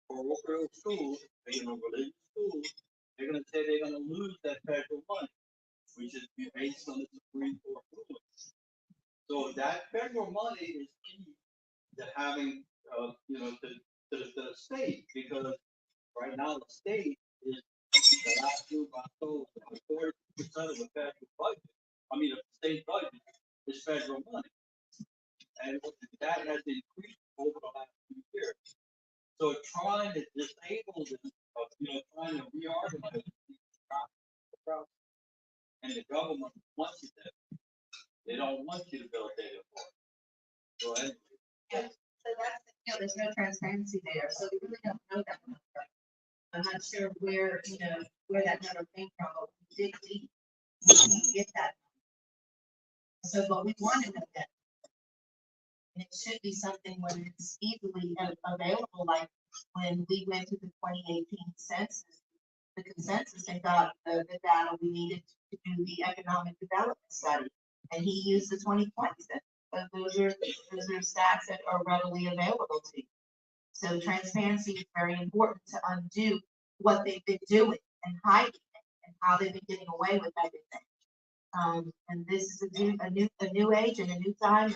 parochial schools, you know, religious schools, they're going to say they're going to lose that federal money, which is based on the Supreme Court ruling. So that federal money is key to having, you know, to the state, because right now the state is the last group I told, 40% of the federal budget. I mean, the state budget is federal money, and that has increased over the last few years. So trying to disable this, you know, trying to reorganize the process, and the government wants you to. They don't want you to build data for it. So anyway. Yeah, so that's, you know, there's no transparency there, so we really don't know that number. I'm not sure where, you know, where that number came from, but we dig deep, we didn't get that. So, but we want to know that. And it should be something when it's easily available, like when we went to the 2018 census, the consensus and got the data we needed to do the economic development study. And he used the 2020 census. But those are stats that are readily available to you. So transparency is very important to undo what they've been doing and hiding it and how they've been getting away with everything. And this is a new age and a new time,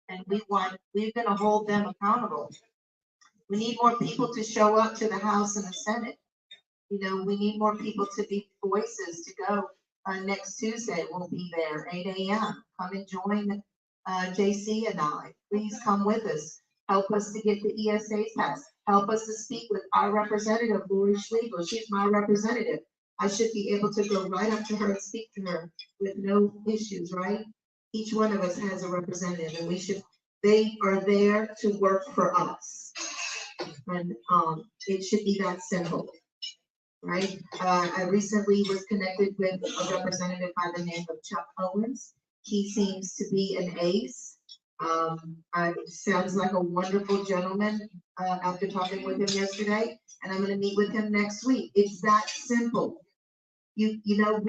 and we're gonna hold them accountable. We need more people to show up to the House and the Senate. You know, we need more people to be voices to go. Next Tuesday, we'll be there, 8 a.m. Come and join JC and I. Please come with us. Help us to get the ESAs passed. Help us to speak with our representative, Lori Schlegel. She's my representative. I should be able to go right up to her and speak to her with no issues, right? Each one of us has a representative, and they are there to work for us. And it should be that simple. Right? I recently was connected with a representative by the name of Chuck Owens. He seems to be an ace. Sounds like a wonderful gentleman after talking with him yesterday, and I'm going to meet with him next week. It's that simple. You know,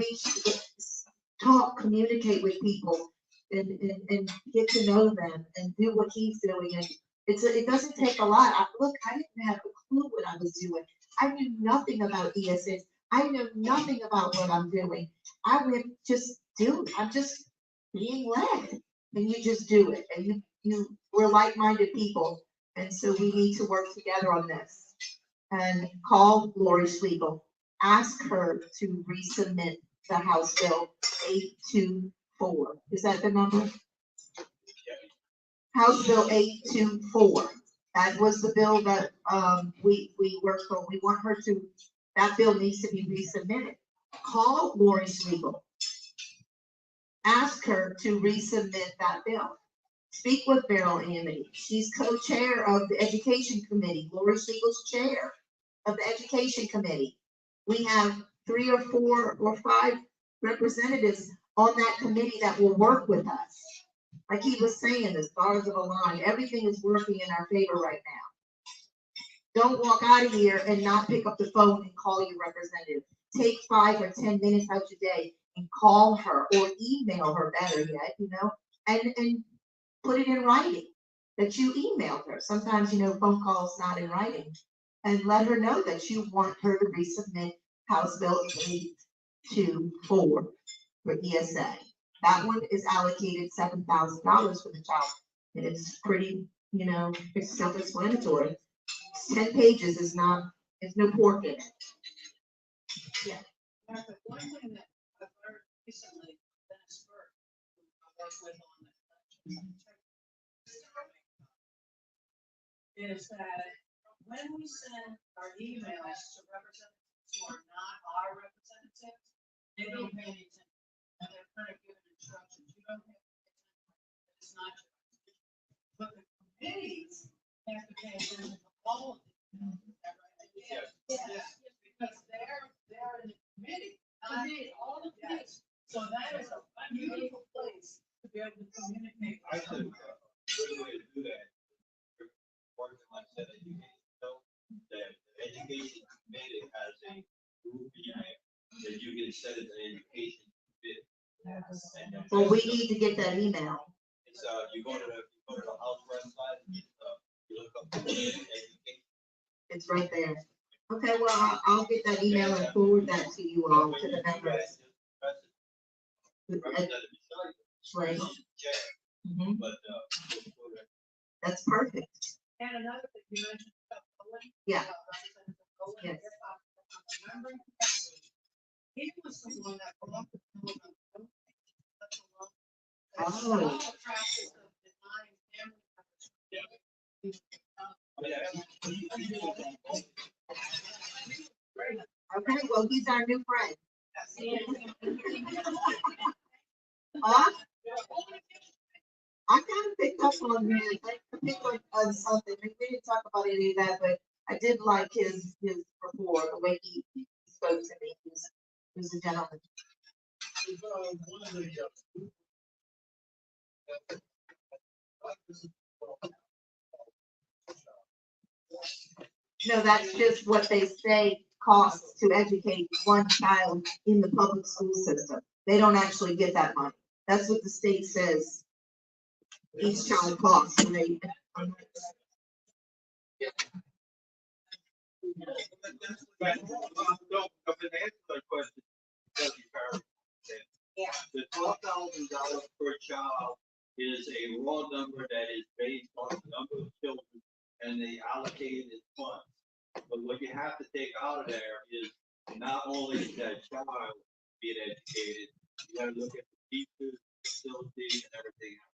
talk, communicate with people, and get to know them, and do what he's doing. And it doesn't take a lot. I didn't have a clue what I was doing. I knew nothing about ESS. I knew nothing about what I'm doing. I went just do it. I'm just being led, and you just do it. And we're like-minded people, and so we need to work together on this. And call Lori Schlegel. Ask her to resubmit the House Bill 824. Is that the number? House Bill 824. That was the bill that we worked for. We want her to, that bill needs to be resubmitted. Call Lori Schlegel. Ask her to resubmit that bill. Speak with Beryl Amity. She's co-chair of the Education Committee. Lori Schlegel's chair of the Education Committee. We have 3 or 4 or 5 representatives on that committee that will work with us. Like he was saying, the stars of align. Everything is working in our favor right now. Don't walk out of here and not pick up the phone and call your representative. Take 5 or 10 minutes out your day and call her or email her, better yet, you know, and put it in writing that you emailed her. Sometimes, you know, phone calls not in writing. And let her know that you want her to resubmit House Bill 824 for ESA. That one is allocated $7,000 for the child. And it's pretty, you know, it's self-explanatory. 10 pages is not, there's no pork in it. Yeah. But one thing that I've learned recently, Dennis Burke, who I work with on the is that when we send our emails to representatives who are not our representatives, they don't pay any attention. And they're kind of given instructions. You don't have to pay attention. It's not your. But the committees have to pay attention to all of them. Yes. Because they're in the committee. All of this. So that is a beautiful place to be able to communicate. I think a good way to do that, working like that, the education committee has a group that you can set as an education bid. Well, we need to get that email. It's you go to the house website, you look up the education. It's right there. Okay, well, I'll get that email and forward that to you all, to the members. Right. Mhm. That's perfect. And another thing you mentioned about Owen. Yeah. Owen, Yes. if I'm remembering, he was the one that brought the bill up. Oh. Practice of denying family Okay, well, he's our new friend. Huh? I kind of picked up on that. I picked up on something. We didn't talk about any of that, but I did like his rapport, the way he spoke to me. He was a gentleman. No, that's just what they say costs to educate one child in the public school system. They don't actually get that money. That's what the state says each child costs. And that question, Trustee Farrell. Yeah. The $12,000 per child is a raw number that is based on the number of children and the allocated funds. But what you have to take out of there is not only that child being educated, you gotta look at the teachers, facilities, and everything else.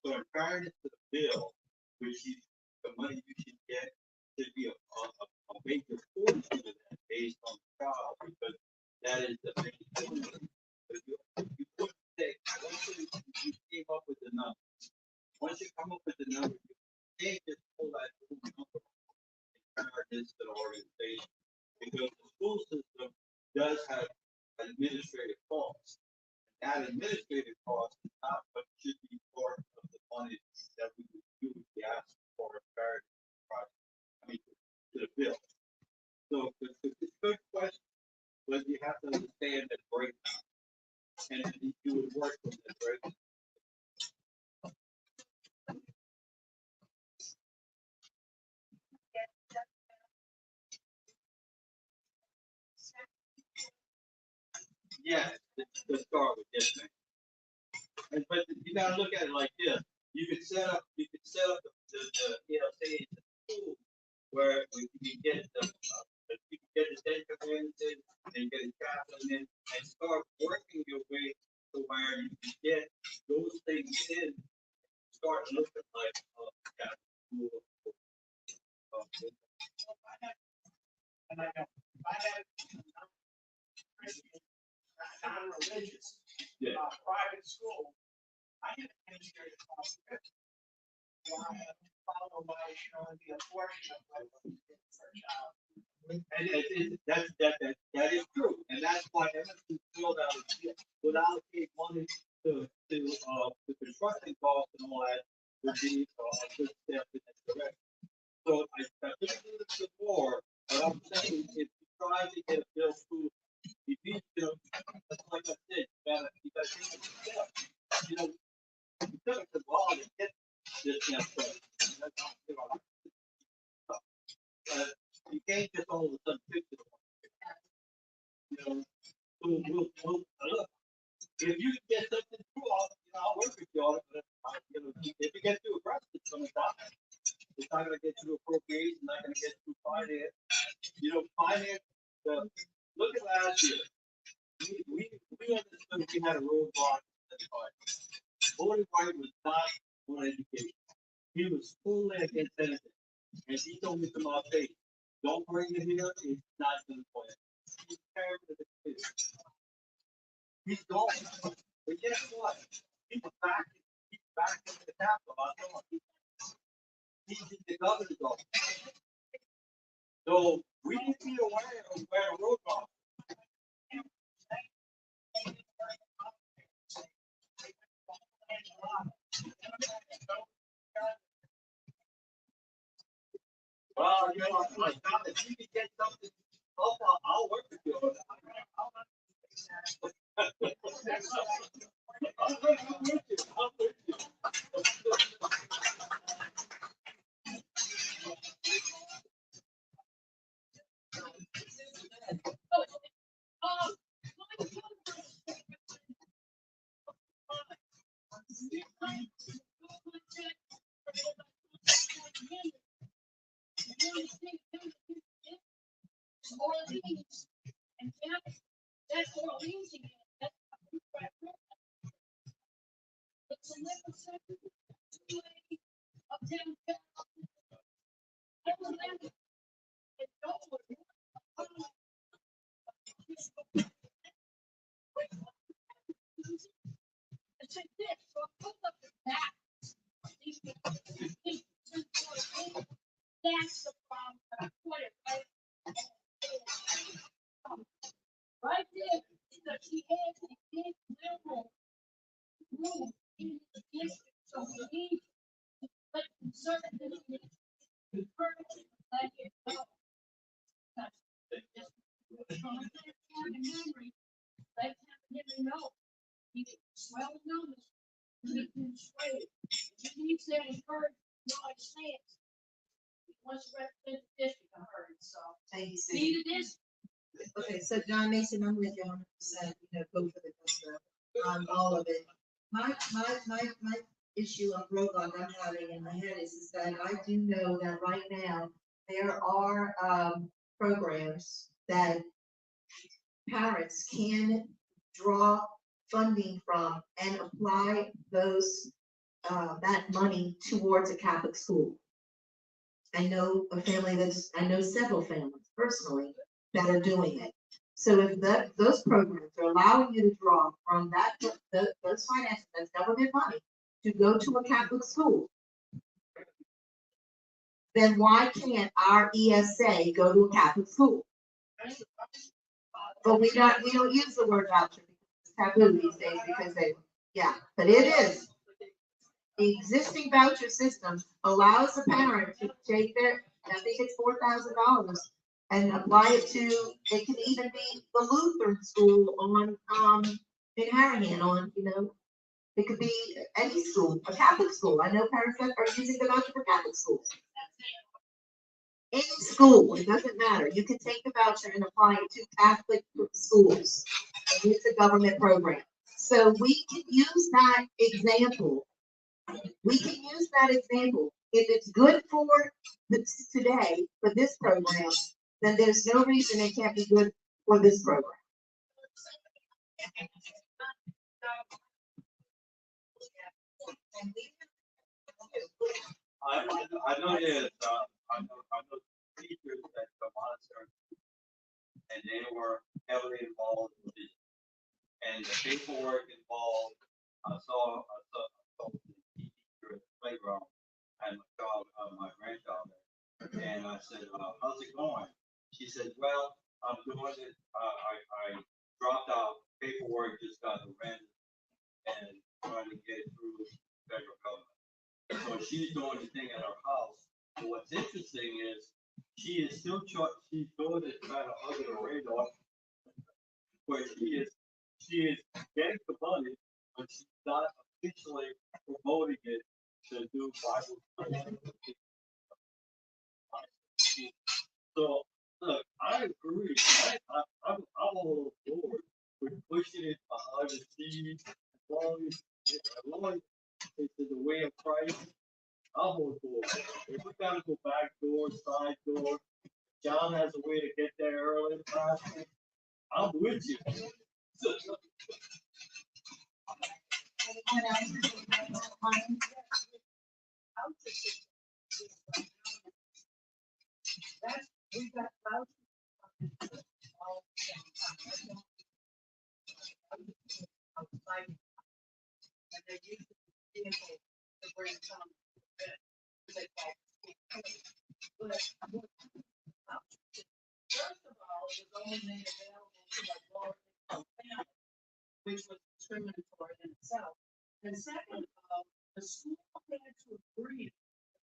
So in fairness to the bill, which you, the money you should get should be a major portion of that based on the child, because that is the main thing. But you couldn't take, once you came up with the number, once you come up with the number, you can't just pull that whole number and compare this to the organization. Because the school system does have administrative costs. That administrative cost is not what should be part of the money that we would use to ask for a fair project. I mean, to the bill. So it's a good question, but you have to understand that breakdown. And you would work with that breakdown. Yes, to start with, yes, ma'am. And but you gotta look at it like this. You could set up the ELC in the school where you can get the Ten Commandments and get a chaplain in and start working your way to where you can get those things in, start looking like school. And I know, if I had non-religious, Yeah. Private school, I had administrative costs. So I have to follow my, be a portion of my per child. And that is true, and that's why Emerson filled out would allocate money to construction costs and all that would be a good step in that direction. So I think it's the more, but I'm saying if you try to get a bill through, you need to, like I said, you gotta take a step. You know, you took the ball to get this next step. You can't just all of a sudden fix it. You know, so we'll look. If you can get something through, I'll work with you on it. But if you get too aggressive, it's gonna die. It's not gonna get through appropriation, not gonna get through finance. You know, finance. Look at last year. We understood we had a roadblock at the time. Voting White was not on education. He was fully against anything. And he told me to my face, don't bring it here, it's not going to play. He's terrible to the kids. He's gone. But guess what? He's back into the capital. I know he's in the governor's office. So we need to be aware of where the roadblocks. Well, you know, if you can get something, I'll work with you on that. I'm with you. Orleans, and that's Orleans again. It's a little separate of downtown. It's like this, so I put up the back. That's the problem, but I put it right. Right there, because she has a big liberal room in the district, so we need to put conservative in first, let it go. Memory, let him know. He can swell numbers, he can sway. He needs that encouragement, what I said. wants to represent the district, I heard, so. Thank you, Sue. See the district. Okay, so John Mason, I'm with you 100%, vote for the council, all of it. My issue of roadblock I'm having in my head is that I do know that right now, there are, programs that parents can draw funding from and apply those, that money towards a Catholic school. I know I know several families personally that are doing it. So if those programs are allowing you to draw from those finances, that's government money, to go to a Catholic school, then why can't our ESA go to a Catholic school? But we don't use the word voucher because it's taboo these days because but it is. The existing voucher system allows the parent to take I think it's $4,000 and apply it to, it can even be the Lutheran school in Harahan it could be any school, a Catholic school. I know parents that are using the voucher for Catholic schools. Any school, it doesn't matter. You can take the voucher and apply it to Catholic schools. And it's a government program. So we can use that example. If it's good for today, for this program, then there's no reason it can't be good for this program. I know there's, I know teachers that come monitor, and they were heavily involved with it. And the paperwork involved, I saw the teacher at the playground, and my grandchild there. And I said, how's it going? She said, well, I'm doing it, I dropped out paperwork, just got the rent, and trying to get it through the federal government. So she's doing the thing at her house. But what's interesting is she is still she's doing it kind of under the radar, where she is getting the money, but she's not officially promoting it to do Bible study. So look, I agree. I'm all aboard with pushing it behind the scenes as long as it's in the way of Christ. I'm on board. If we gotta go back door, side door, John has a way to get there early, faster, I'm with you. We've got vouchers. And they use the vehicle to bring some. First of all, it was only made available to a lower income family, which was discriminatory in itself. And second of all, the school had to agree to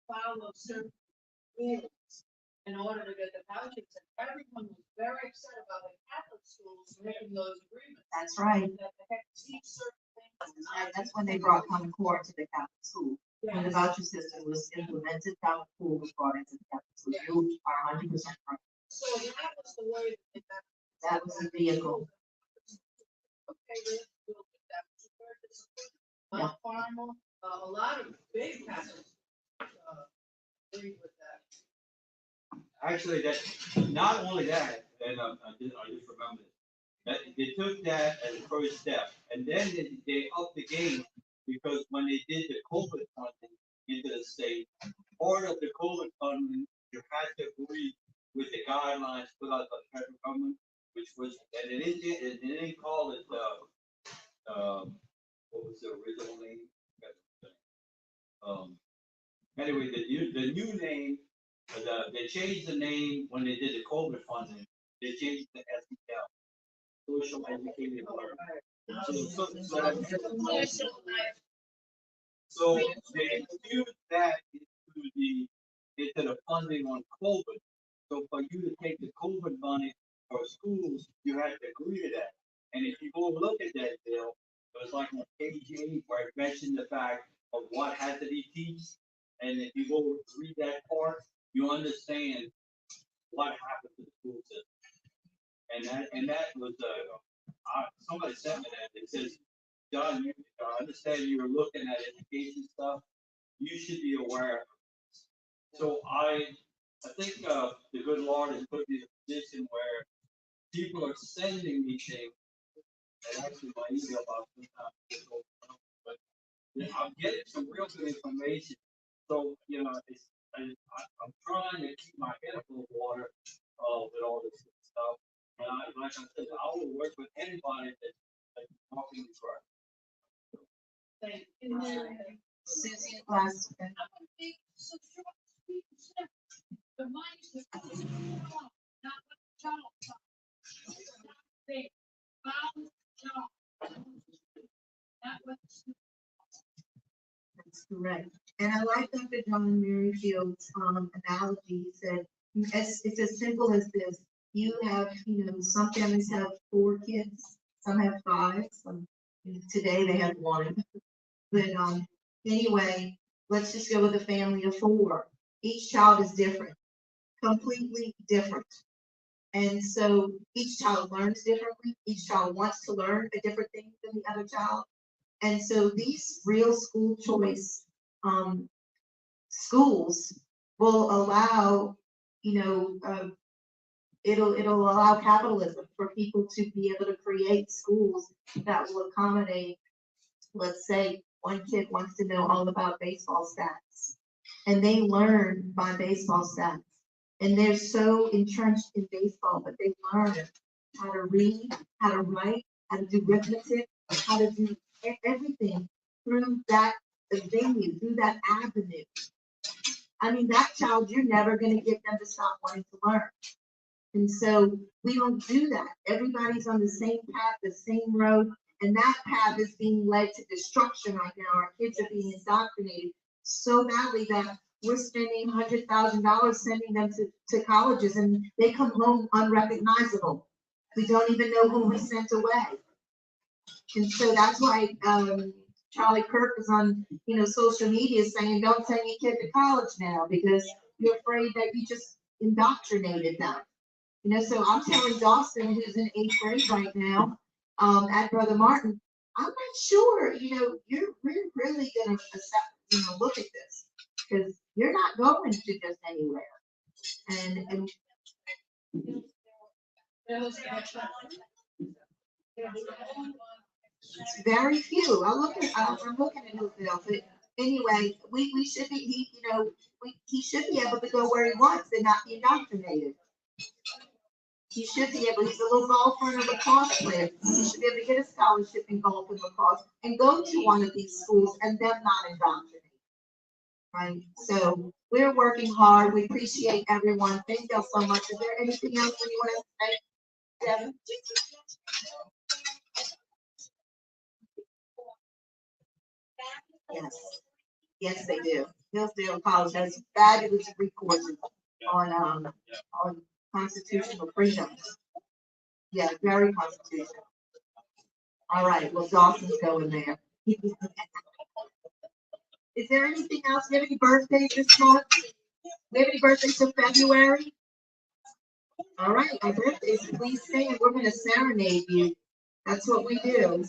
follow certain rules in order to get the vouchers. And everyone was very upset about the Catholic schools making those agreements. That's right. That they had to teach certain things. That's when they brought Common Core to the Catholic school. When the Yes. voucher system was implemented, Common Core was brought into the Catholic school. You are 100% right. So that was the way that they got. That was the vehicle. Okay, we'll get that. Mount Carmel, a lot of big Catholics, agree with that. Actually, that not only that, and I just remembered that they took that as a first step, and then they upped the game because when they did the COVID funding into the state, part of the COVID funding you had to agree with the guidelines put out by the federal government, which was, and it didn't call it what was the original name? Anyway, the new name. They changed the name when they did the COVID funding. They changed it to SEL, Social Educated Learning. So they infused that into the funding on COVID. So for you to take the COVID money for schools, you had to agree to that. And if you go look at that bill, it was like on page 8 where it mentioned the fact of what had to be teach. And if you go read that part, you understand what happened to the school system. And that was, somebody sent me that, it says, John, you I understand you were looking at education stuff, you should be aware of it. So I think, the good Lord has put me in a position where people are sending me things, and actually my email box sometimes gets overwhelmed, but I'm getting some real good information. So, I'm trying to keep my head above water, with all this good stuff. And like I said, I will work with anybody that's talking to her. And then, Susie, last. I'm a big, so short, sweet, simple. The money's the not what the child talks. Not big. Follow the child. Not what the That's correct. And I like Dr. John Merrifield's analogy. He said, it's as simple as this. You have, some families have 4 kids, some have 5, some today they have 1. But anyway, let's just go with a family of 4. Each child is different, completely different. And so each child learns differently. Each child wants to learn a different thing than the other child. And so these real school choice schools will allow, it'll allow capitalism for people to be able to create schools that will accommodate, let's say, one kid wants to know all about baseball stats, and they learn by baseball stats. And they're so entrenched in baseball, but they learn how to read, how to write, how to do arithmetic, how to do everything through that venue, through that avenue. I mean, that child, you're never going to get them to stop wanting to learn. And so we don't do that. Everybody's on the same path, the same road, and that path is being led to destruction right now. Our kids are being indoctrinated so badly that we're spending $100,000 sending them to colleges, and they come home unrecognizable. We don't even know who we sent away. And so that's why Charlie Kirk is on, social media saying, don't send your kid to college now because you're afraid that you just indoctrinated them. So I'm telling Dawson, who's in 8th grade right now, at Brother Martin, I'm not sure, we're really gonna accept, look at this, because you're not going to just anywhere. And it's very few. I'm looking at Hillsdale, but anyway, we should be, he should be able to go where he wants and not be indoctrinated. He should be able, he's a little golfer and a lacrosse player. He should be able to get a scholarship in golf and lacrosse and go to one of these schools and them not indoctrinated. Right? So we're working hard. We appreciate everyone. Thank y'all so much. Is there anything else anyone else to say? Devin? Yes. Yes, they do. Hillsdale College has fabulous courses on constitutional freedoms. Yeah, very constitutional. All right, well, Dawson's going there. Is there anything else? Do you have any birthdays this month? Do you have any birthdays in February? All right, my birthdays, please stand. We're going to serenade you. That's what we do.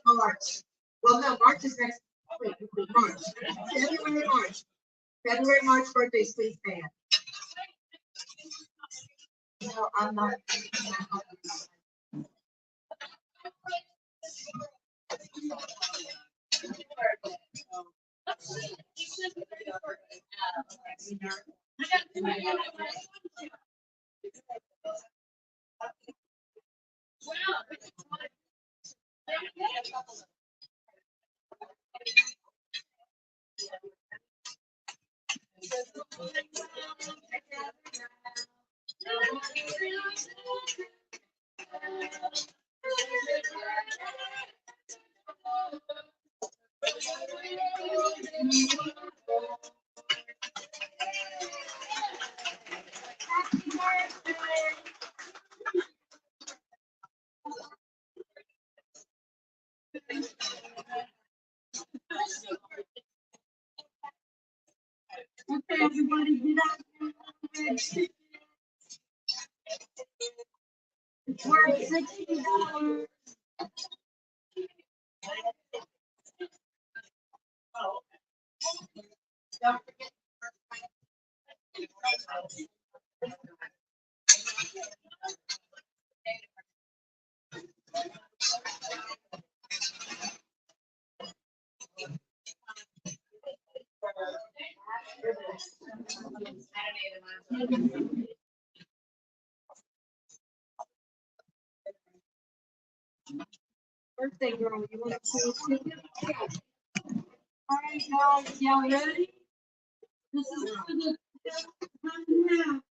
March. Well, no, March is next. Wait, March. February, March. February, March birthdays, please stand. No, I'm not. It's worth $60. Don't forget. Birthday girl, you want to see a ticket? All right, guys, y'all ready? This is for the now.